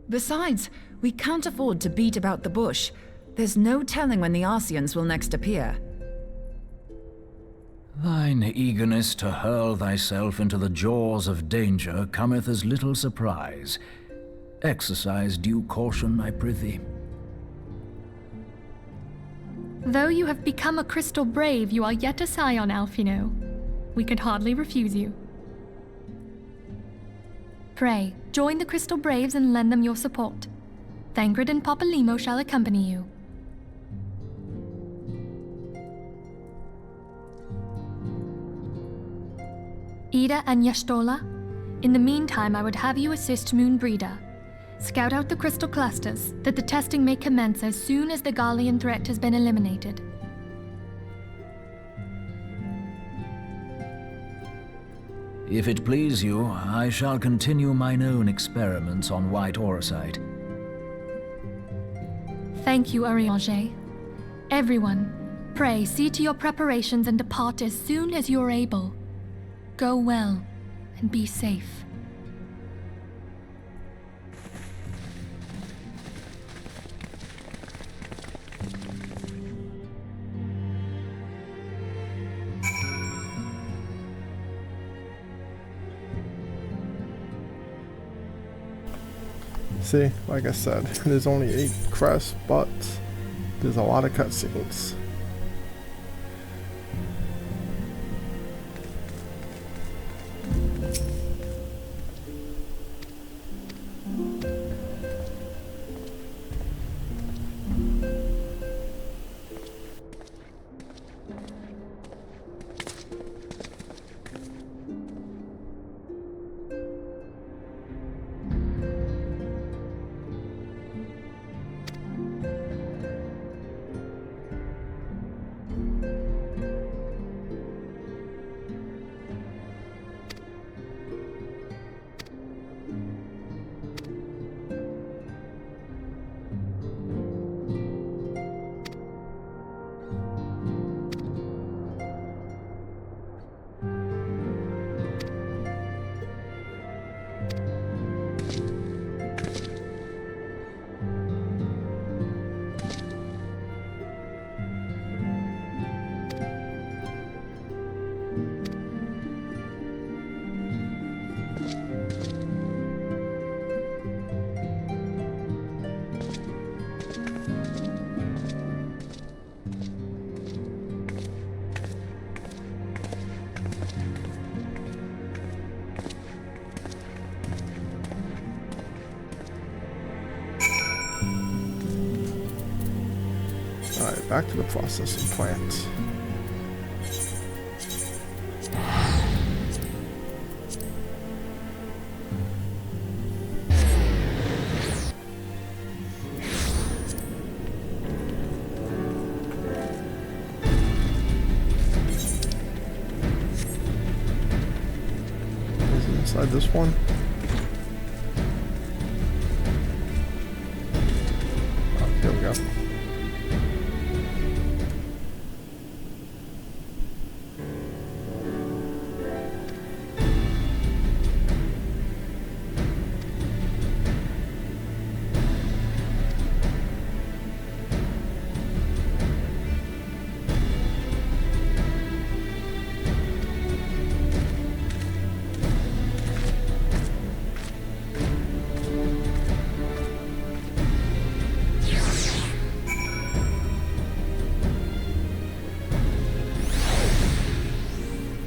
Besides, we can't afford to beat about the bush. There's no telling when the Arceans will next appear. Thine eagerness to hurl thyself into the jaws of danger cometh as little surprise. Exercise due caution, I prithee. Though you have become a crystal brave, you are yet a scion, Alphino. We could hardly refuse you. Pray, join the Crystal Braves and lend them your support. Thangred and Papalimo shall accompany you. Ida and Yashtola, in the meantime I would have you assist Moonbreeder. Scout out the crystal clusters, that the testing may commence as soon as the Garlean threat has been eliminated. If it please you, I shall continue mine own experiments on white aurosite. Thank you, Eorzea. Everyone, pray see to your preparations and depart as soon as you are able. Go well, and be safe. See, like I said, there's only 8 crests, but there's a lot of cutscenes. Alright, back to the processing plant. Is it inside this one? Oh, here we go.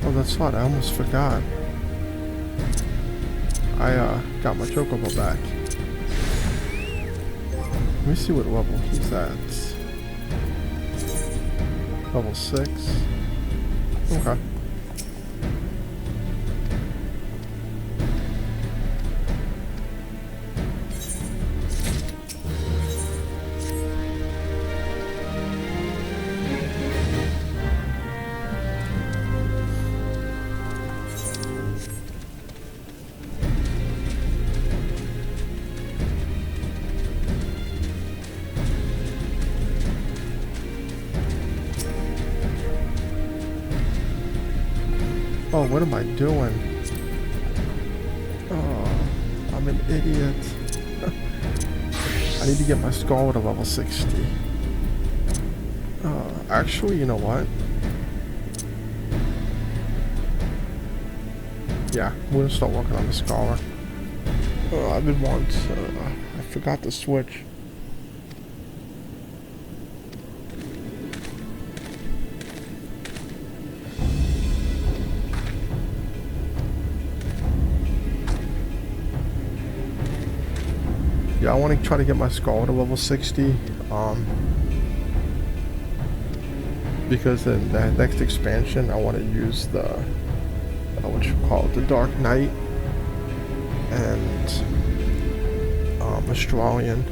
Oh, that's right, I almost forgot. I got my chocobo back. Let me see what level he's at. Level 6. Okay. Oh, what am I doing? Oh, I'm an idiot. I need to get my skull to level 60. Actually, you know what? Yeah, I'm gonna start working on the scholar. I've been once. I forgot to switch. Yeah, I want to try to get my skull to level 60. Because in the next expansion, I want to use the what you call it, the Dark Knight and Australian.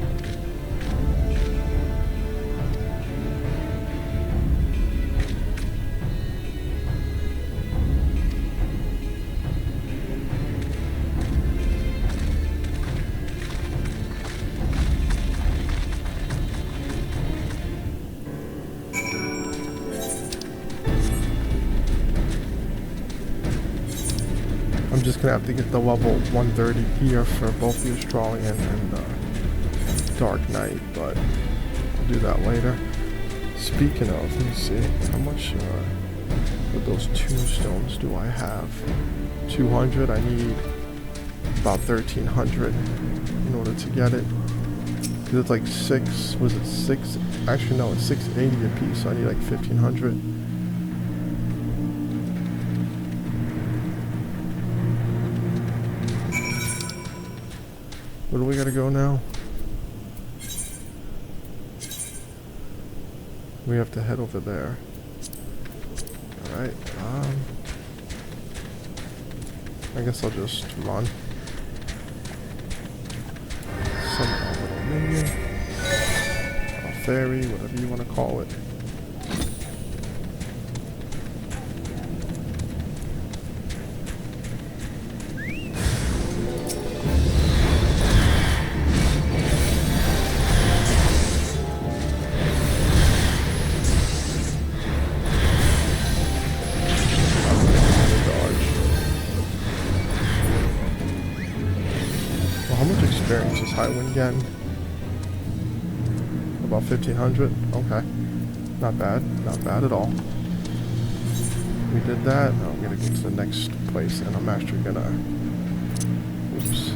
I'm just gonna have to get the level 130 here for both the Australian and Dark Knight, but I'll do that later. Speaking of, let me see, how much of those tombstones do I have? 200. I need about 1,300 in order to get it. Cause it's like 6. Was it 6? Actually, no, it's 680 a piece. So I need like 1,500. Where do we gotta go now? We have to head over there. Alright, I guess I'll just run. Some little minion. A fairy, whatever you want to call it. Highwind again. About 1,500. Okay. Not bad. Not bad at all. We did that. Now I'm gonna get to the next place and I'm actually gonna... Oops.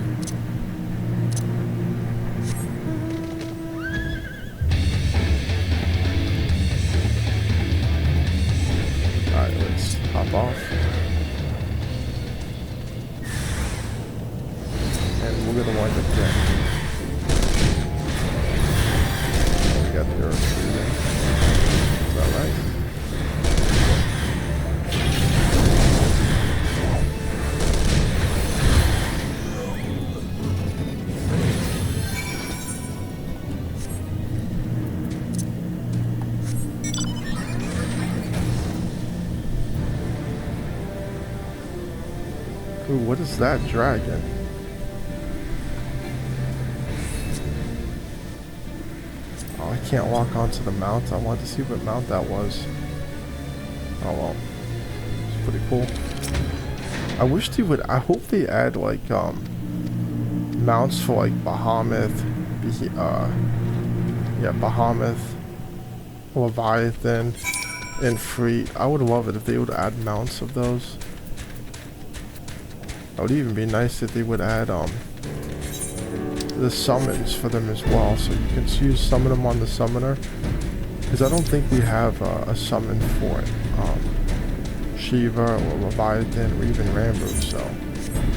Alright, let's hop off. And we're gonna wind up there. We got the Eorzea. Is that right? Ooh, what is that dragon? I can't walk onto the mount. I wanted to see what mount that was. Oh well. It's pretty cool. I wish they would, I hope they add like mounts for like Bahamut, Bahamut, Leviathan, and Freet. I would love it if they would add mounts of those. It would even be nice if they would add the summons for them as well, so you can summon them on the summoner, because I don't think we have a summon for it, Shiva or Leviathan or even Rambo, so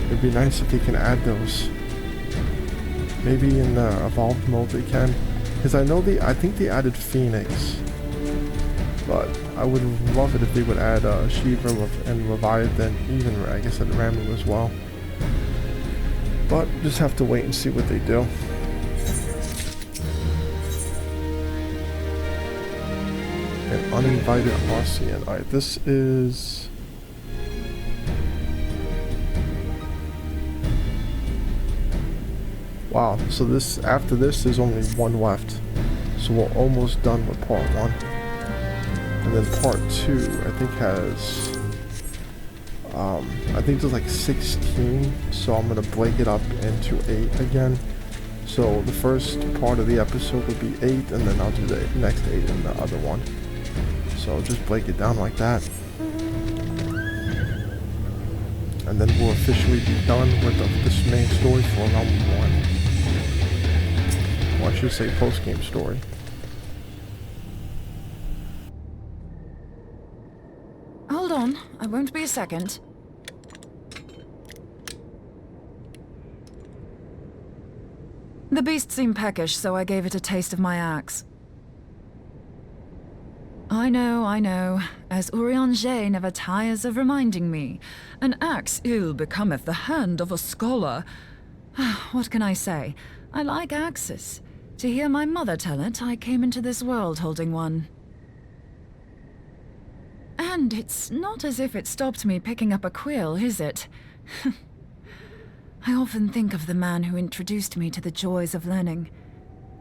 it'd be nice if they can add those. Maybe in the evolved mode they can, because I think they added Phoenix, but I would love it if they would add Shiva and Leviathan, even I guess at Rambo as well. But just have to wait and see what they do. An uninvited Arcean. Alright, this is... Wow, so this, after this, there's only one left. So we're almost done with part 1. And then part 2, I think, has... I think there's like 16, so I'm gonna break it up into 8 again. So the first part of the episode would be 8, and then I'll do the next 8 in the other one. So just break it down like that. And then we'll officially be done with this main story for Realm Reborn. Or I should say post-game story. Hold on, I won't be a second. The beast seemed peckish, so I gave it a taste of my axe. I know, as Eorzea never tires of reminding me. An axe ill becometh the hand of a scholar. What can I say? I like axes. To hear my mother tell it, I came into this world holding one. And it's not as if it stopped me picking up a quill, is it? I often think of the man who introduced me to the joys of learning.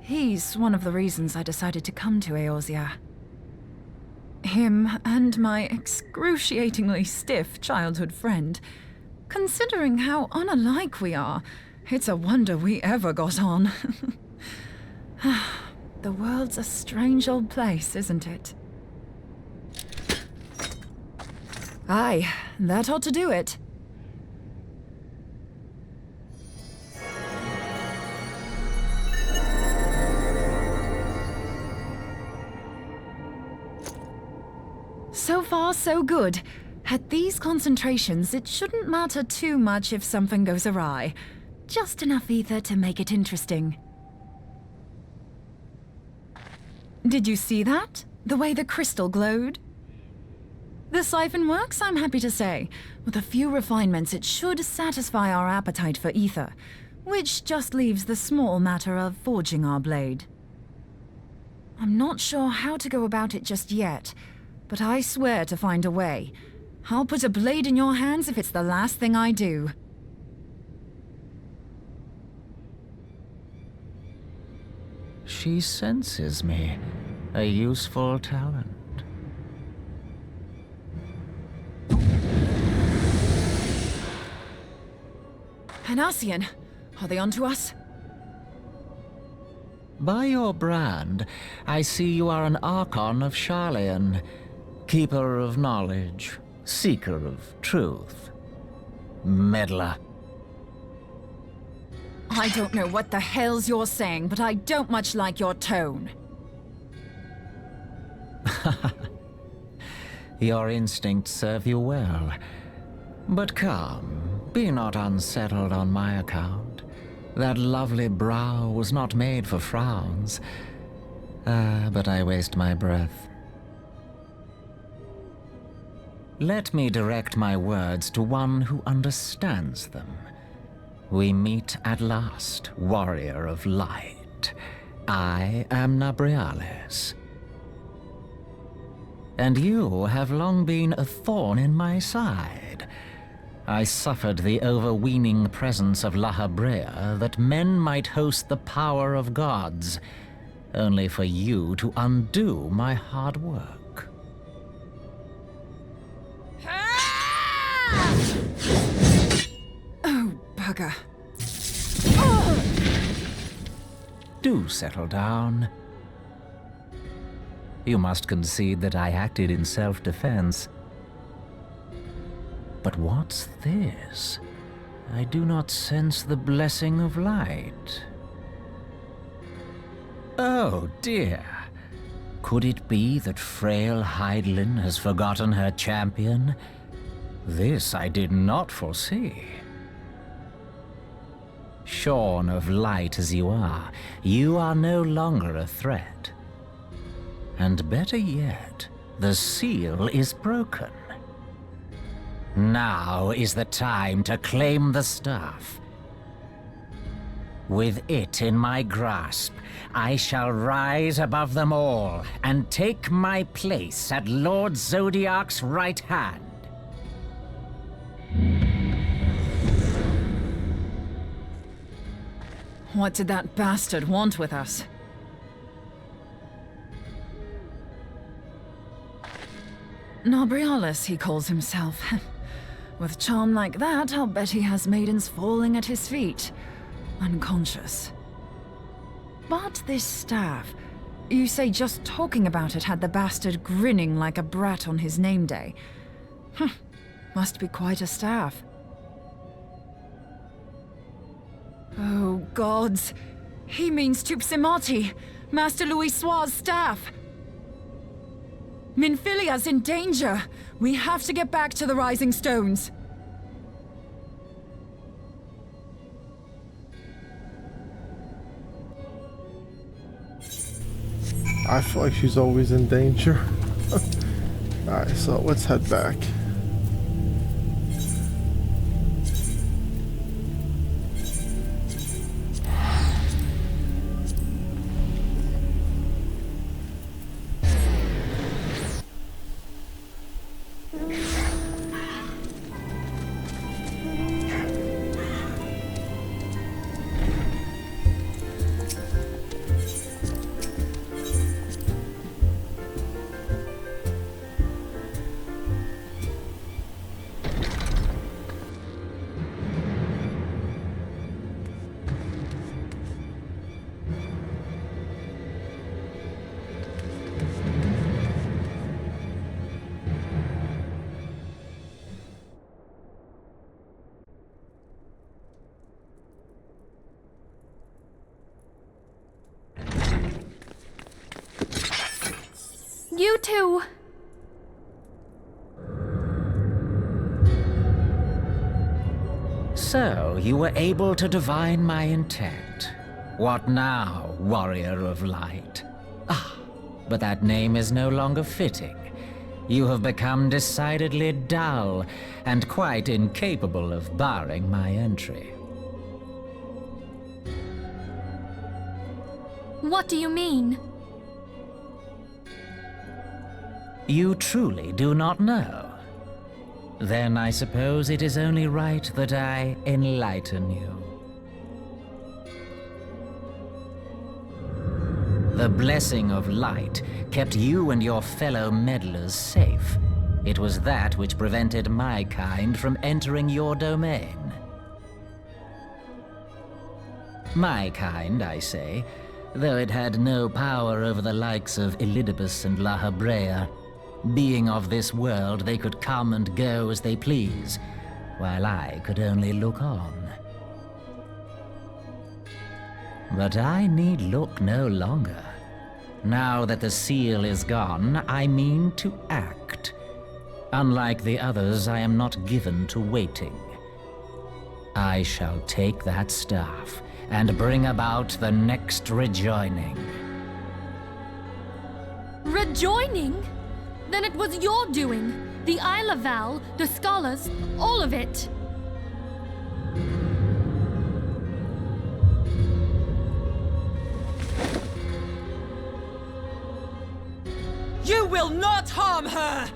He's one of the reasons I decided to come to Eorzea. Him and my excruciatingly stiff childhood friend. Considering how unalike we are, it's a wonder we ever got on. The world's a strange old place, isn't it? Aye, that ought to do it. So far, so good. At these concentrations, it shouldn't matter too much if something goes awry. Just enough ether to make it interesting. Did you see that? The way the crystal glowed? The siphon works, I'm happy to say. With a few refinements, it should satisfy our appetite for ether, which just leaves the small matter of forging our blade. I'm not sure how to go about it just yet, but I swear to find a way. I'll put a blade in your hands if it's the last thing I do. She senses me, a useful talent. Hanassian, are they onto us? By your brand, I see you are an Archon of Sharlayan, keeper of knowledge, seeker of truth, meddler. I don't know what the hell's you're saying, but I don't much like your tone. Your instincts serve you well. But come, be not unsettled on my account. That lovely brow was not made for frowns. But I waste my breath. Let me direct my words to one who understands them. We meet at last, warrior of light. I am Nabriales. And you have long been a thorn in my side. I suffered the overweening presence of Lahabrea that men might host the power of gods, only for you to undo my hard work. Oh, bugger. Do settle down. You must concede that I acted in self-defense. But what's this? I do not sense the blessing of light. Oh dear. Could it be that frail Hydaelyn has forgotten her champion? This I did not foresee. Shorn of light as you are no longer a threat. And better yet, the seal is broken. Now is the time to claim the staff. With it in my grasp, I shall rise above them all and take my place at Lord Zodiac's right hand. What did that bastard want with us? Nabriales, he calls himself. With charm like that, I'll bet he has maidens falling at his feet, unconscious. But this staff, you say just talking about it had the bastard grinning like a brat on his name day. Must be quite a staff. Oh, gods. He means Tupsimati, Master Louis Soir's staff. Minfilia's in danger. We have to get back to the Rising Stones. I feel like she's always in danger. Alright, so let's head back. You two! So, you were able to divine my intent. What now, warrior of light? Ah, but that name is no longer fitting. You have become decidedly dull, and quite incapable of barring my entry. What do you mean? You truly do not know? Then I suppose it is only right that I enlighten you. The blessing of light kept you and your fellow meddlers safe. It was that which prevented my kind from entering your domain. My kind, I say, though it had no power over the likes of Elidibus and La Hebrea. Being of this world, they could come and go as they please, while I could only look on. But I need look no longer. Now that the seal is gone, I mean to act. Unlike the others, I am not given to waiting. I shall take that staff and bring about the next rejoining. Rejoining? Then it was your doing. The Isle of Val, the scholars, all of it. You will not harm her!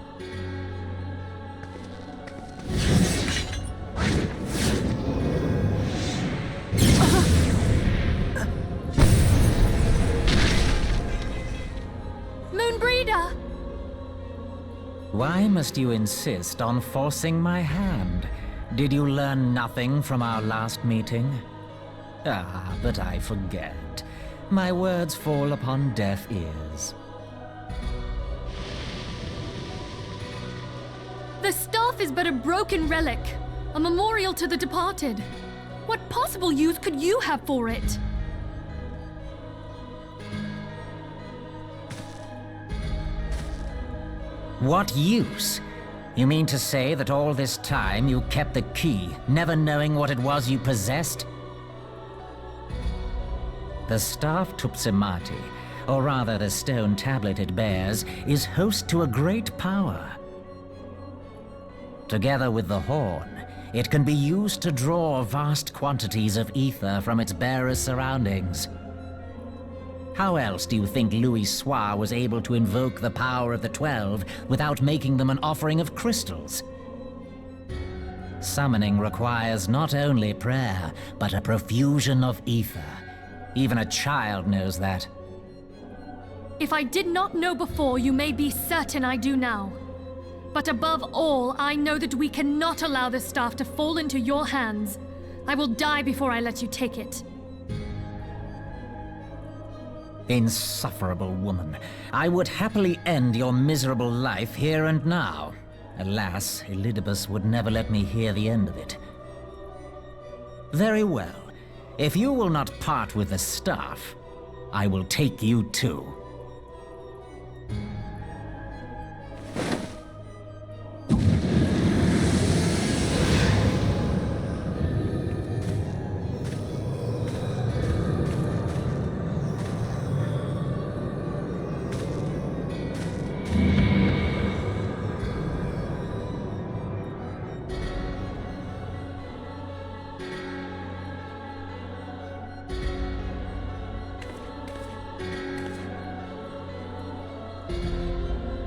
Moonbreeder! Why must you insist on forcing my hand? Did you learn nothing from our last meeting? Ah, but I forget. My words fall upon deaf ears. The staff is but a broken relic, a memorial to the departed. What possible use could you have for it? What use? You mean to say that all this time you kept the key, never knowing what it was you possessed? The staff Tupsimati, or rather the stone tablet it bears, is host to a great power. Together with the horn, it can be used to draw vast quantities of ether from its bearer's surroundings. How else do you think Louis Soir was able to invoke the power of the 12 without making them an offering of crystals? Summoning requires not only prayer, but a profusion of ether. Even a child knows that. If I did not know before, you may be certain I do now. But above all, I know that we cannot allow this staff to fall into your hands. I will die before I let you take it. Insufferable woman. I would happily end your miserable life here and now. Alas, Elidibus would never let me hear the end of it. Very well. If you will not part with the staff, I will take you too.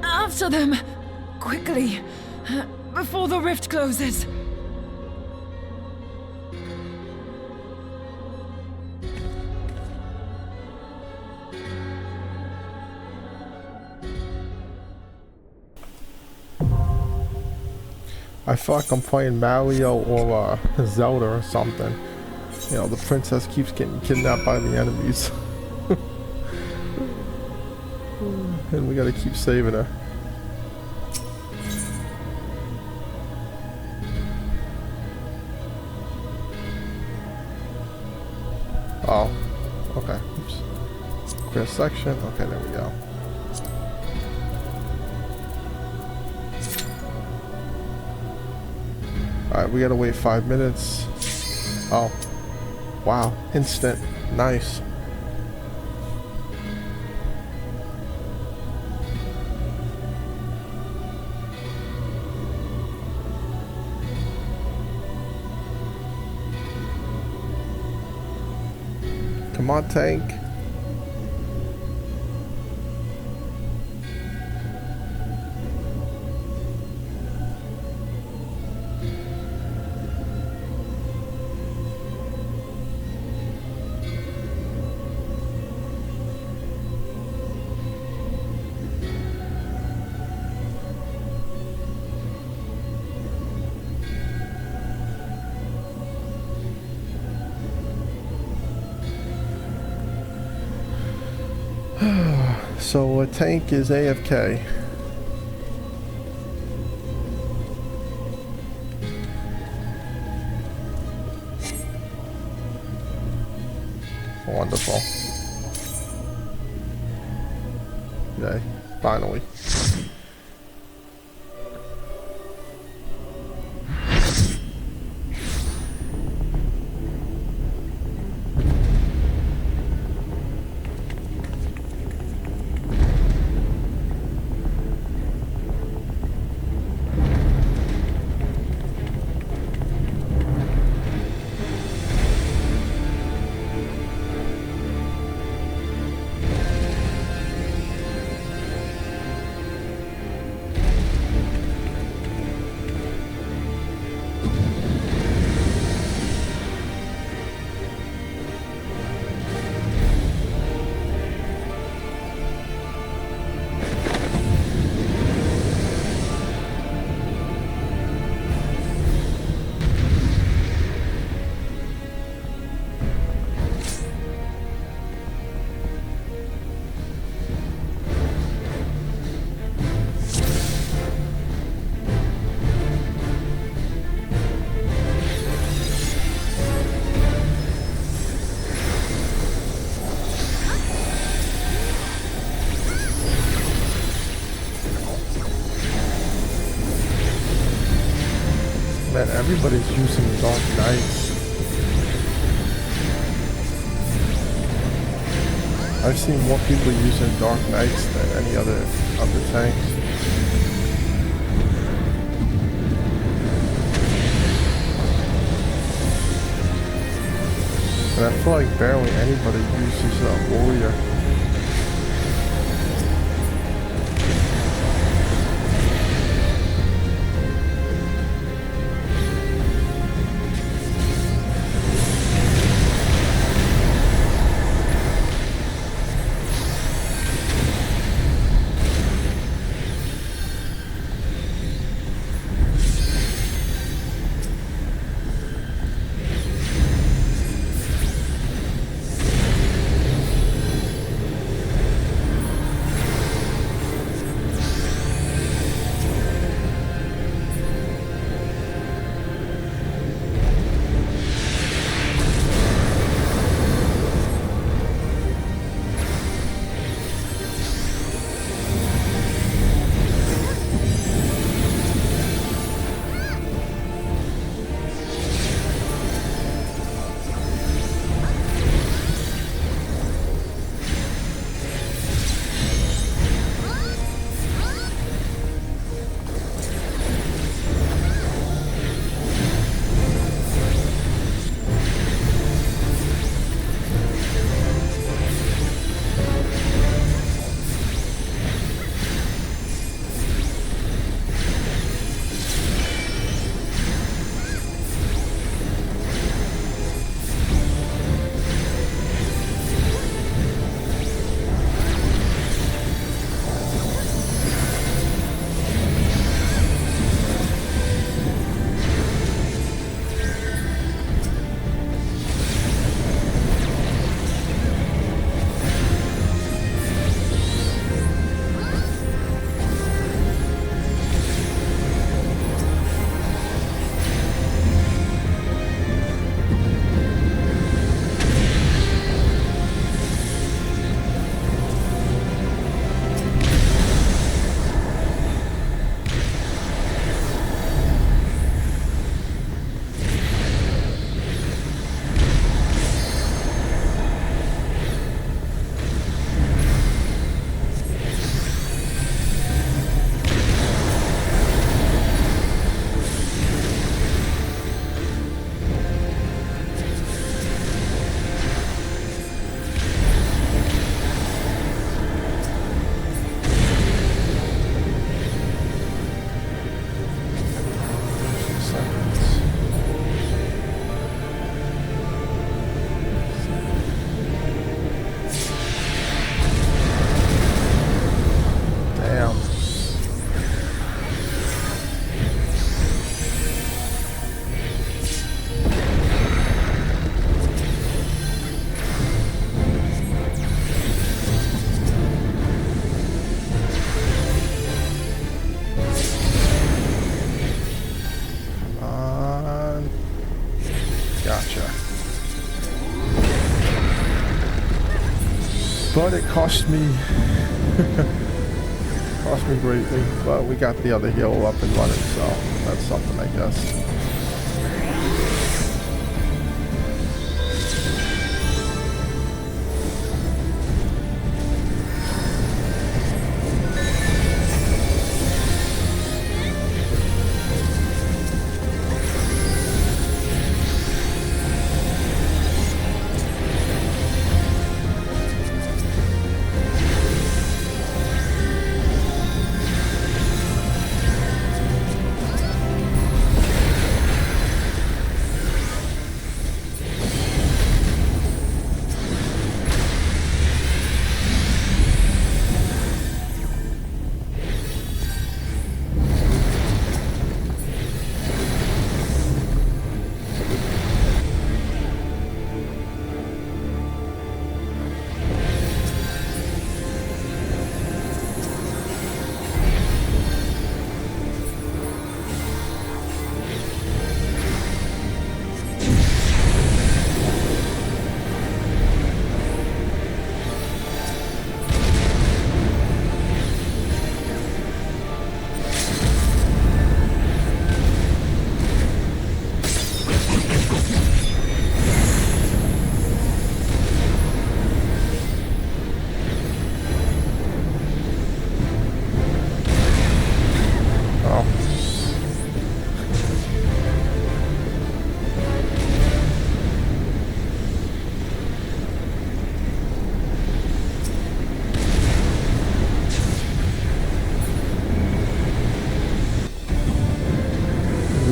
After them! Quickly! Before the rift closes! I feel like I'm playing Mario or Zelda or something. You know, the princess keeps getting kidnapped by the enemies. And we gotta keep saving her. Oh, okay. Oops. Clear section. Okay, there we go. Alright, we gotta wait 5 minutes. Oh. Wow. Instant. Nice. Come on, tank. So a tank is AFK. Wonderful. Yay, finally. Man, everybody's using Dark Knights. I've seen more people using Dark Knights than any other of the tanks. And I feel like barely anybody uses a warrior. But it cost me cost me greatly. But we got the other heal up and running, so that's something, I guess.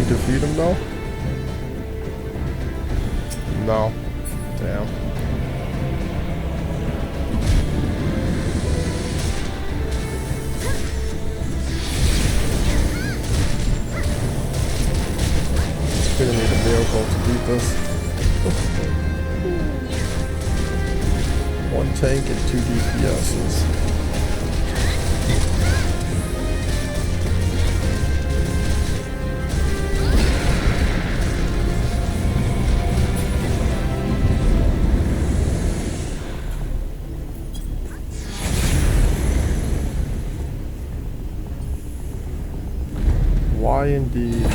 Defeat him though? No. Damn. Gonna need a vehicle to beat this. One tank and 2 DPSs. Why indeed?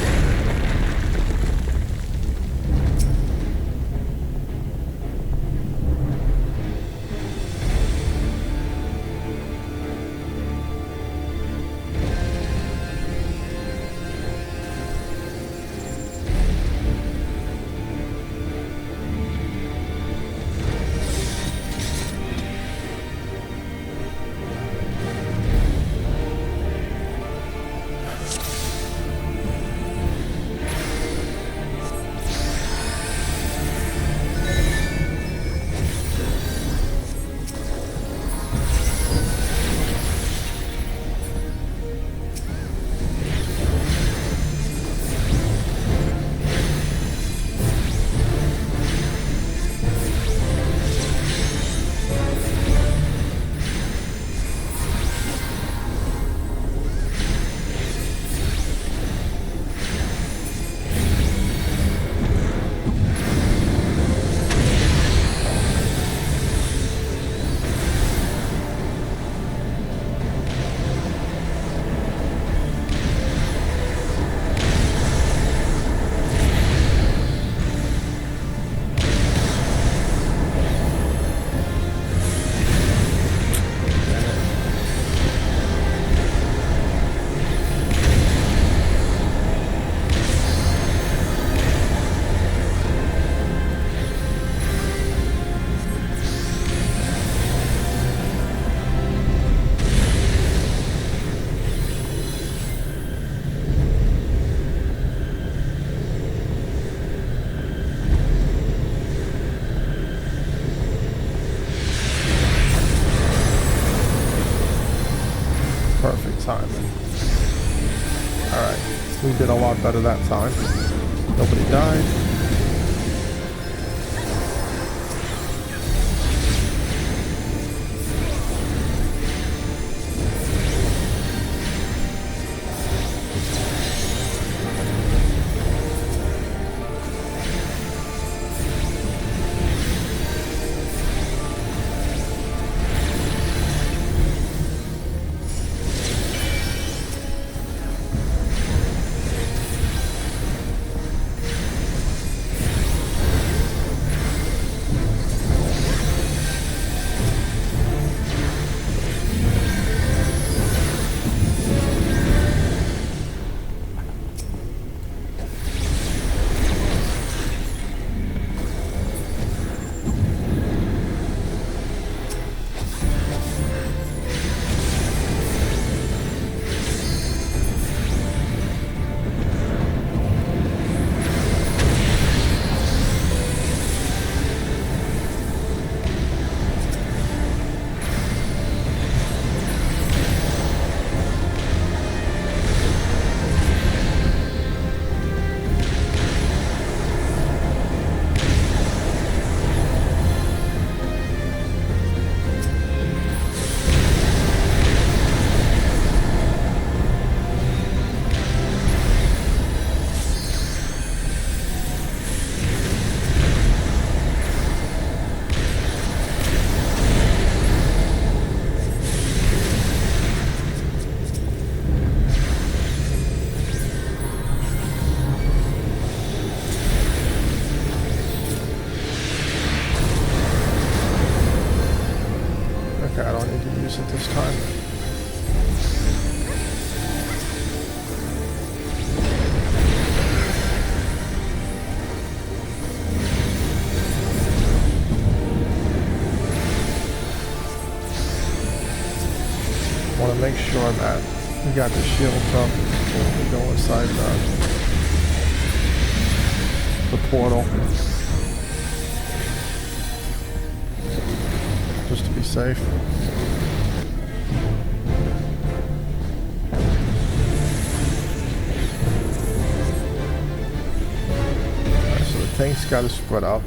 Perfect timing. Alright, we did a lot better that time. Nobody died. Okay, I don't need to use it this time. Want to make sure that we got the shields up before we go inside the portal. Just to be safe. Alright, so the tank's got to spread out.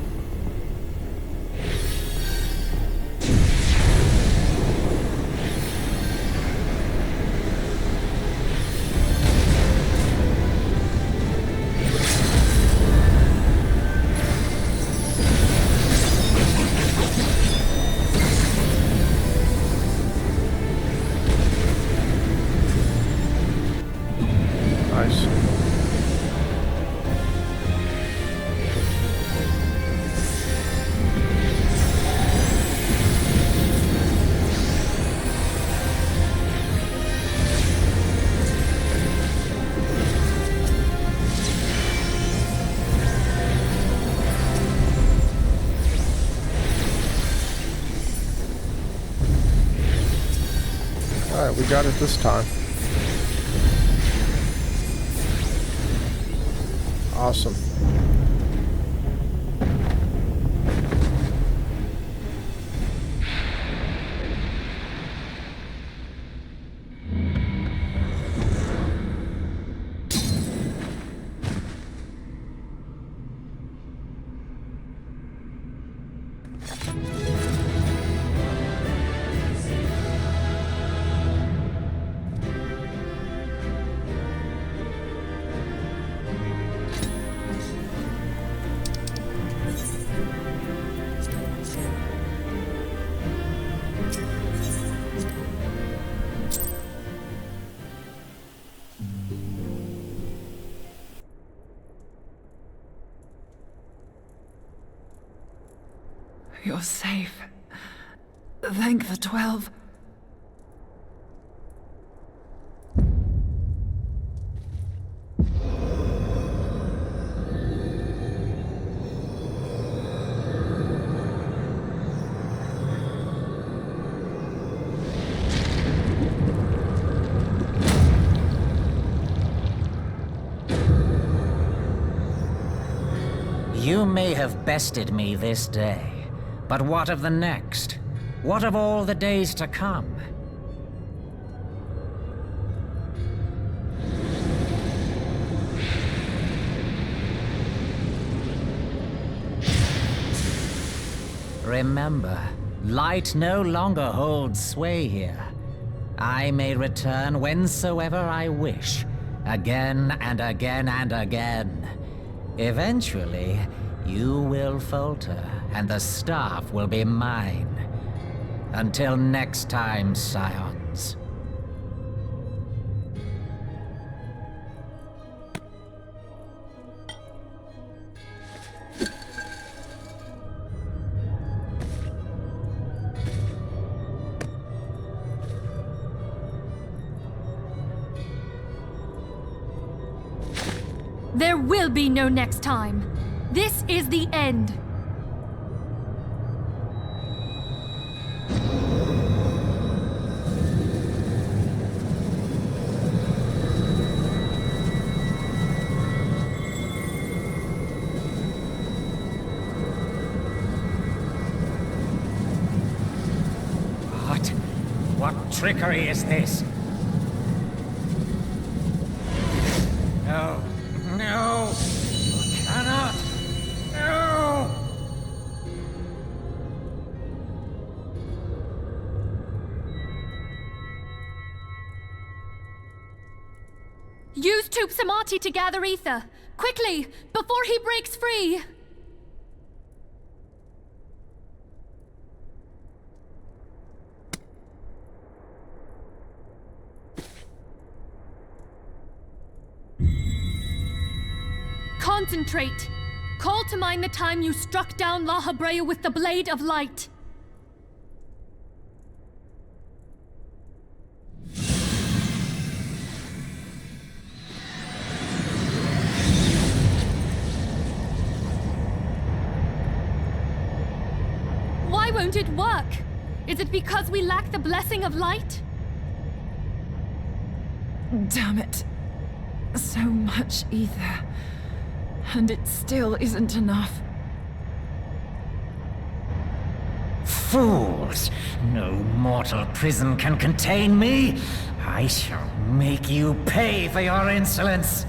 Alright, we got it this time. Awesome. You're safe. Thank the 12. You may have bested me this day, but what of the next? What of all the days to come? Remember, light no longer holds sway here. I may return whensoever I wish, again and again and again. Eventually, you will falter, and the staff will be mine. Until next time, scions. There will be no next time. This is the end. What trickery is this? No. No! You cannot! No! Use Tup Samati to gather ether. Quickly, before he breaks free! Concentrate! Call to mind the time you struck down La Habrea with the Blade of Light. won't it work? Is it because we lack the blessing of light? Damn it. So much ether. And it still isn't enough. Fools! No mortal prison can contain me! I shall make you pay for your insolence!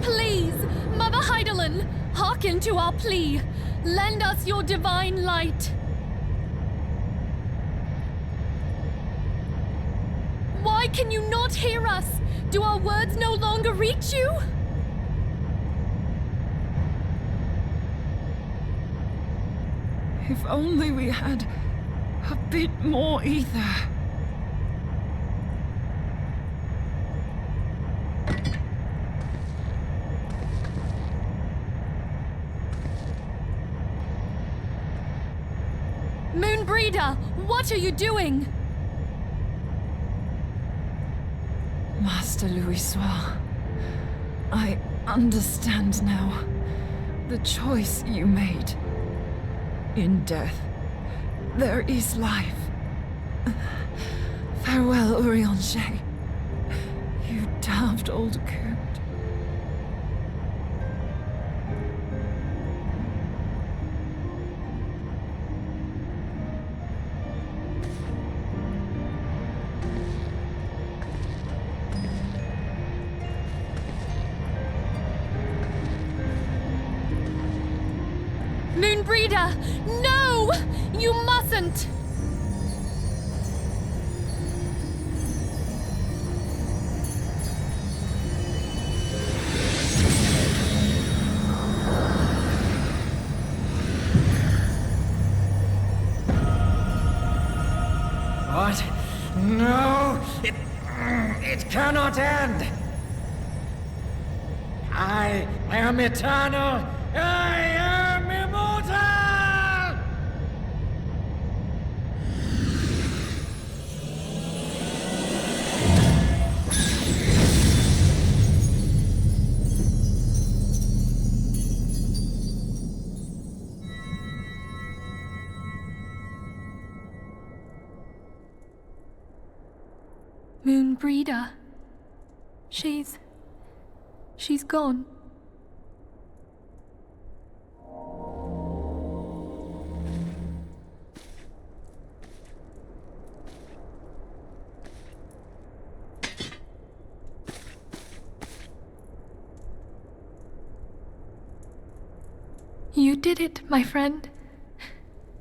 Please, Mother Heidelin, hearken to our plea. Lend us your divine light. Why can you not hear us? Do our words no longer reach you? If only we had a bit more ether. Moonbreeder, what are you doing? Master Louisoix, I understand now the choice you made. In death, there is life. Farewell, Eorzea, you damned old coot. Moonbreeder, no! You mustn't! What? No! It cannot end! I am eternal! I am immortal! Moonbreeder. She's gone. You did it, my friend.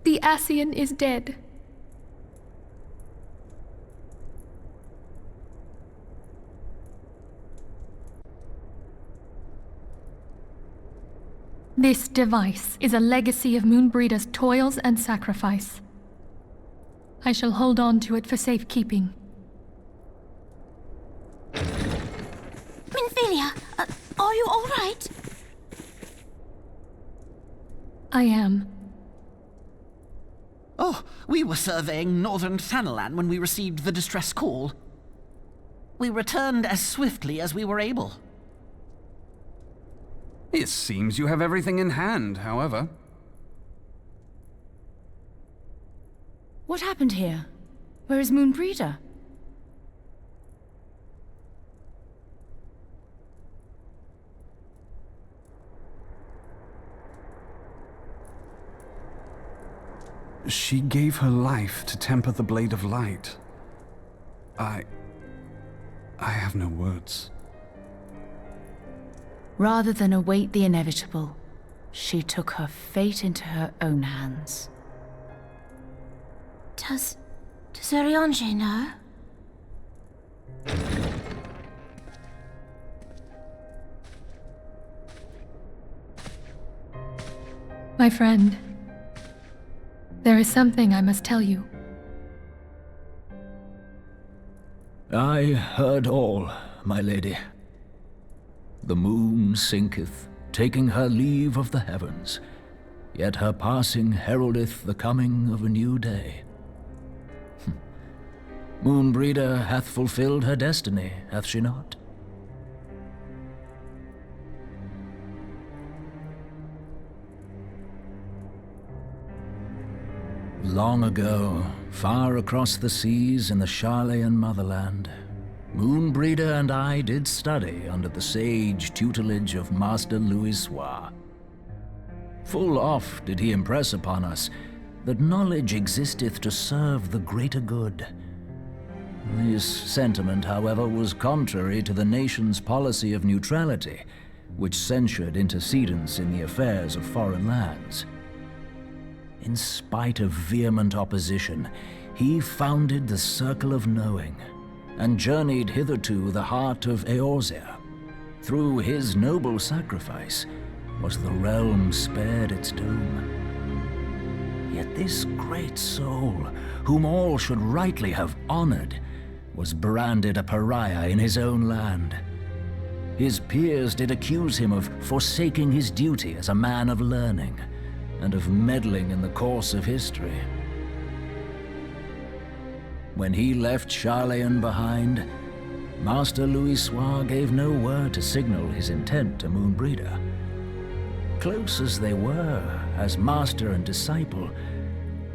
The Ascian is dead. This device is a legacy of Moonbreeder's toils and sacrifice. I shall hold on to it for safekeeping. Minfilia, are you all right? I am. Oh, we were surveying northern Thanalan when we received the distress call. We returned as swiftly as we were able. It seems you have everything in hand, however. What happened here? Where is Moonbreeder? She gave her life to temper the Blade of Light. I have no words. Rather than await the inevitable, she took her fate into her own hands. Does Eorzea know? My friend, there is something I must tell you. I heard all, my lady. The moon sinketh, taking her leave of the heavens, yet her passing heraldeth the coming of a new day. Moonbreeder hath fulfilled her destiny, hath she not? Long ago, far across the seas in the Sharlayan motherland, Moonbreeder and I did study under the sage tutelage of Master Louisoix. Full oft did he impress upon us that knowledge existeth to serve the greater good. This sentiment, however, was contrary to the nation's policy of neutrality, which censured intercedence in the affairs of foreign lands. In spite of vehement opposition, he founded the Circle of Knowing, and journeyed hither to the heart of Eorzea. Through his noble sacrifice was the realm spared its doom. Yet this great soul, whom all should rightly have honored, was branded a pariah in his own land. His peers did accuse him of forsaking his duty as a man of learning, and of meddling in the course of history. When he left Sharlayan behind, Master Louisoix gave no word to signal his intent to Moonbreeder. Close as they were, as master and disciple,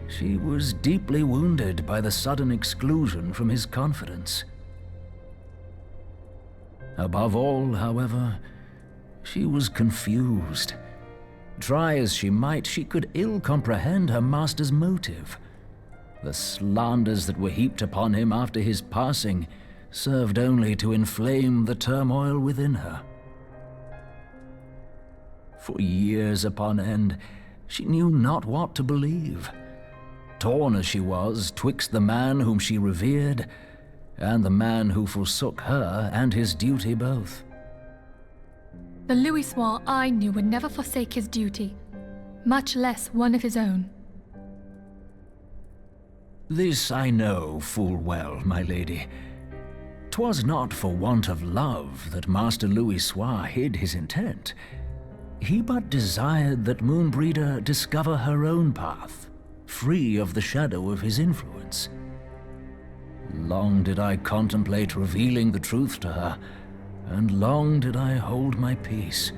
she was deeply wounded by the sudden exclusion from his confidence. Above all, however, she was confused. Try as she might, she could ill comprehend her master's motive. The slanders that were heaped upon him after his passing served only to inflame the turmoil within her. For years upon end, she knew not what to believe. Torn as she was twixt the man whom she revered and the man who forsook her and his duty both. The Louisoix I knew would never forsake his duty, much less one of his own. This I know full well, my lady. 'Twas not for want of love that Master Louisoix hid his intent. He but desired that Moonbreeder discover her own path, free of the shadow of his influence. Long did I contemplate revealing the truth to her, and long did I hold my peace.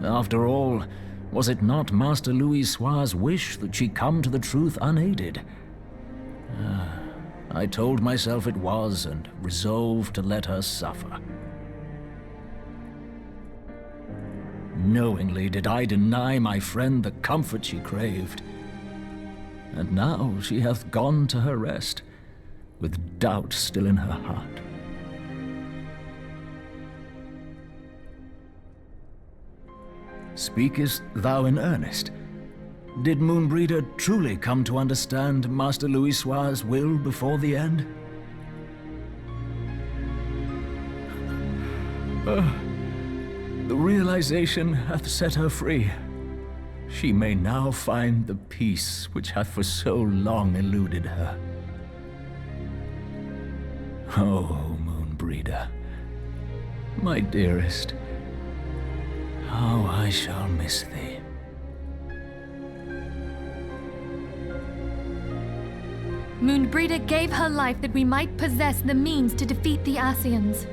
After all, was it not Master Louisoix's wish that she come to the truth unaided? I told myself it was, and resolved to let her suffer. Knowingly did I deny my friend the comfort she craved. And now she hath gone to her rest, with doubt still in her heart. Speakest thou in earnest? Did Moonbreeder truly come to understand Master Louisoix's will before the end? The realization hath set her free. She may now find the peace which hath for so long eluded her. Oh, Moonbreeder, my dearest, how I shall miss thee. Moonbreeder gave her life that we might possess the means to defeat the Ascians.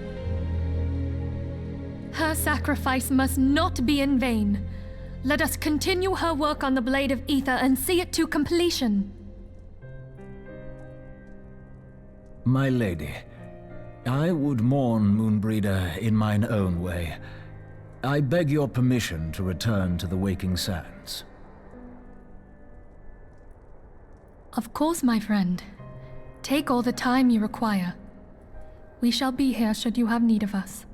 Her sacrifice must not be in vain. Let us continue her work on the Blade of Ether and see it to completion. My lady, I would mourn Moonbreeder in mine own way. I beg your permission to return to the Waking Sands. Of course, my friend. Take all the time you require. We shall be here should you have need of us.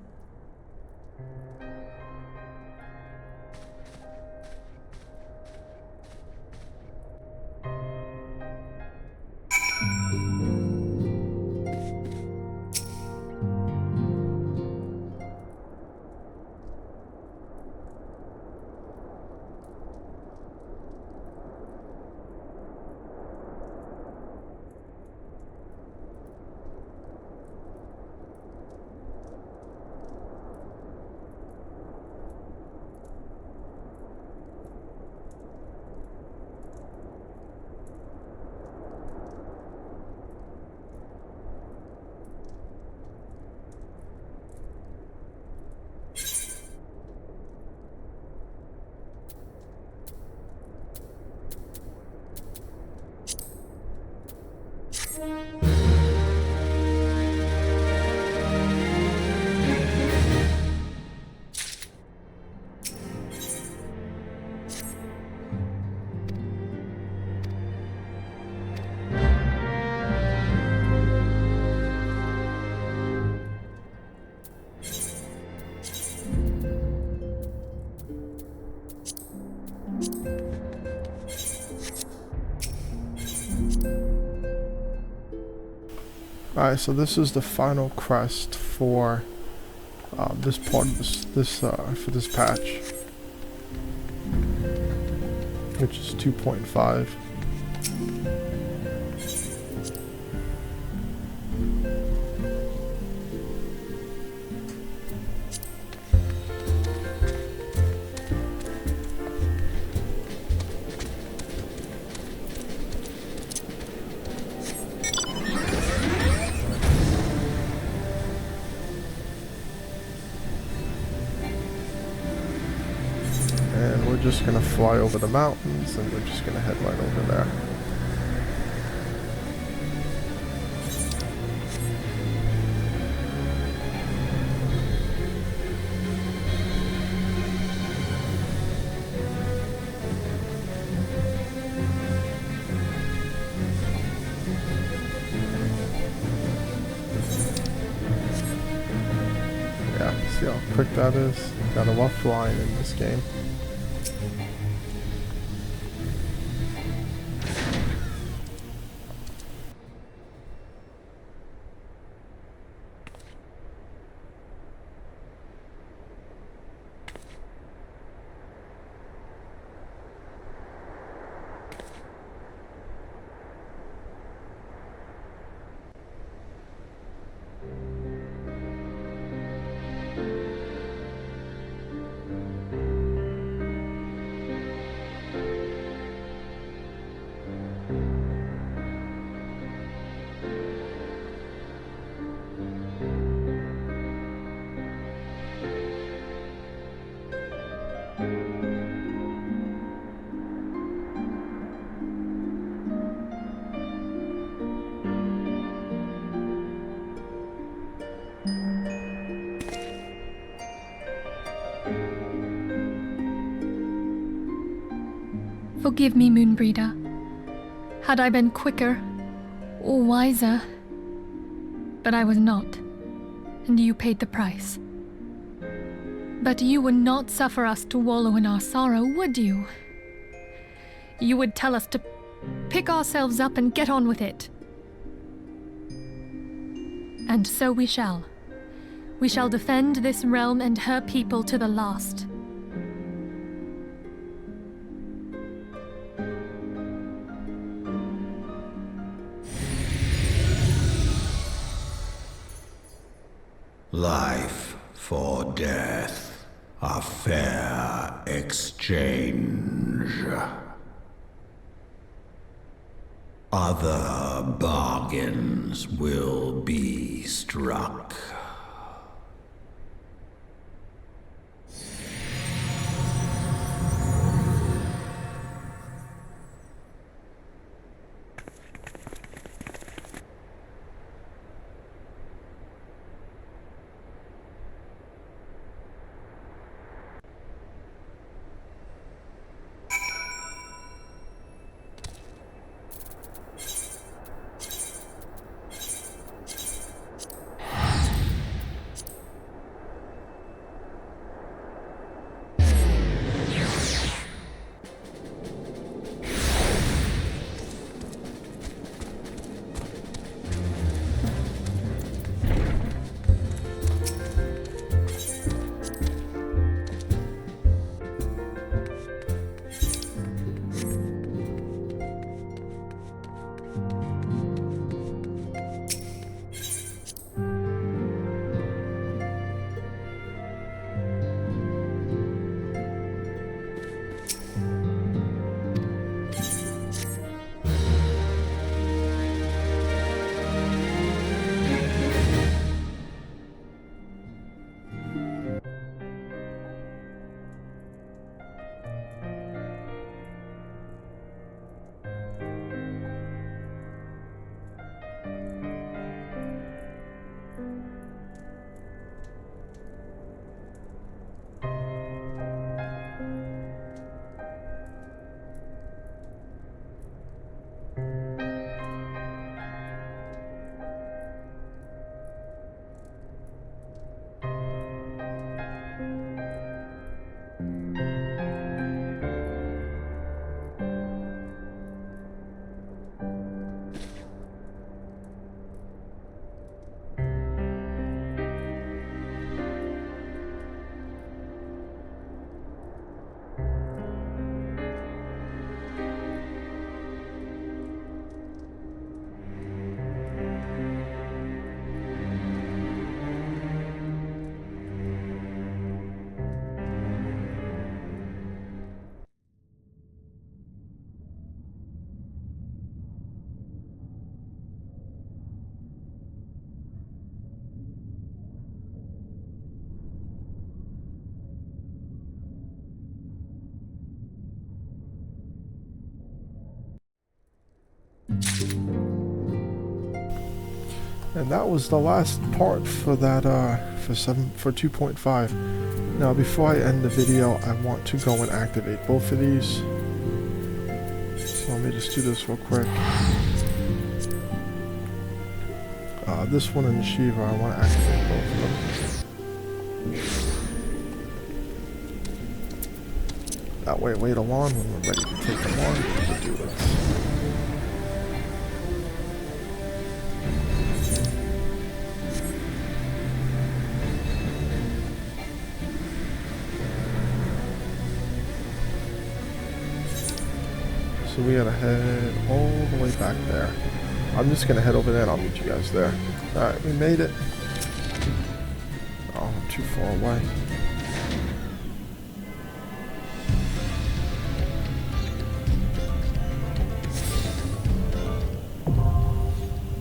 Alright, so this is the final crest for this part of for this patch, which is 2.5. And we're just gonna fly over the mountains, and we're just gonna head right over there. Yeah, see how quick that is? Got a rough line in this game. Forgive me, Moonbreeder. Had I been quicker or wiser, but I was not, and you paid the price. But you would not suffer us to wallow in our sorrow, would you? You would tell us to pick ourselves up and get on with it. And so we shall. We shall defend this realm and her people to the last. Life for death, a fair exchange. Other bargains will be struck. And that was the last part for that, for 2.5. Now, before I end the video, I want to go and activate both of these. So let me just do this real quick. This one and Shiva, I want to activate both of them. That way, later on, when we're ready to take them on, we'll do this. So we gotta head all the way back there. I'm just gonna head over there and I'll meet you guys there. Alright, we made it. Oh, I'm too far away.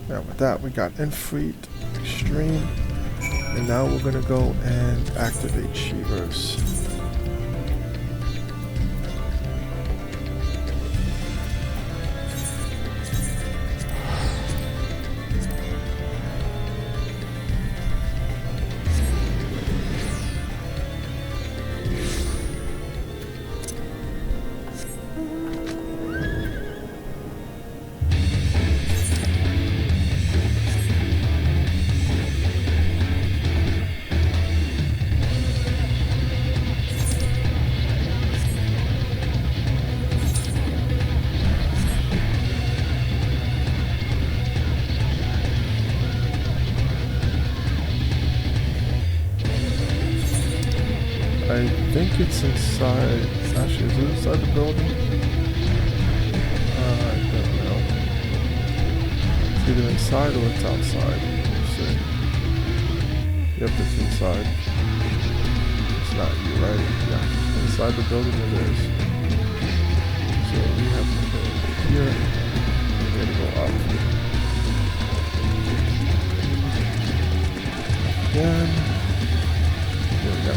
Now with that, we got Infreet, Extreme, and now we're gonna go and activate Shivers. I think it's inside. Actually, is it inside the building? I don't know. It's either inside or it's outside. Let's see. Yep, it's inside. It's not you, right? Yeah. Inside the building it is. So we have to go here. We're gonna go up. Again. Here we go.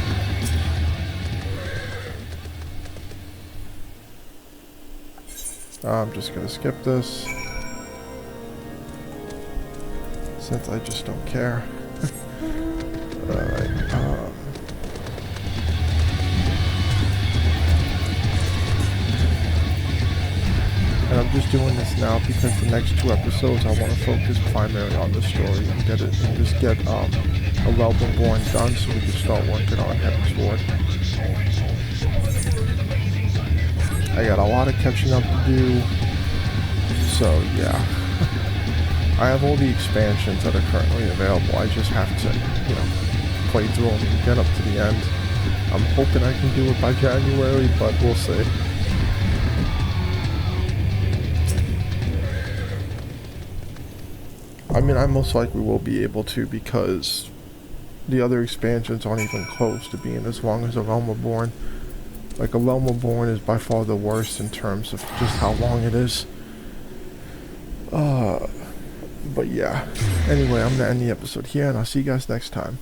I'm just gonna skip this since I just don't care. Alright, and I'm just doing this now because the next 2 episodes I want to focus primarily on the story and get it and just get a Realm Reborn done so we can start working on Heaven's Ward. I got a lot of catching up to do, so yeah. I have all the expansions that are currently available. I just have to, you know, play through them and get up to the end. I'm hoping I can do it by January, but we'll see. I mean, I most likely will be able to because the other expansions aren't even close to being as long as a Realm Reborn. Like, a Realm Reborn is by far the worst in terms of just how long it is. But yeah. Anyway, I'm going to end the episode here, and I'll see you guys next time.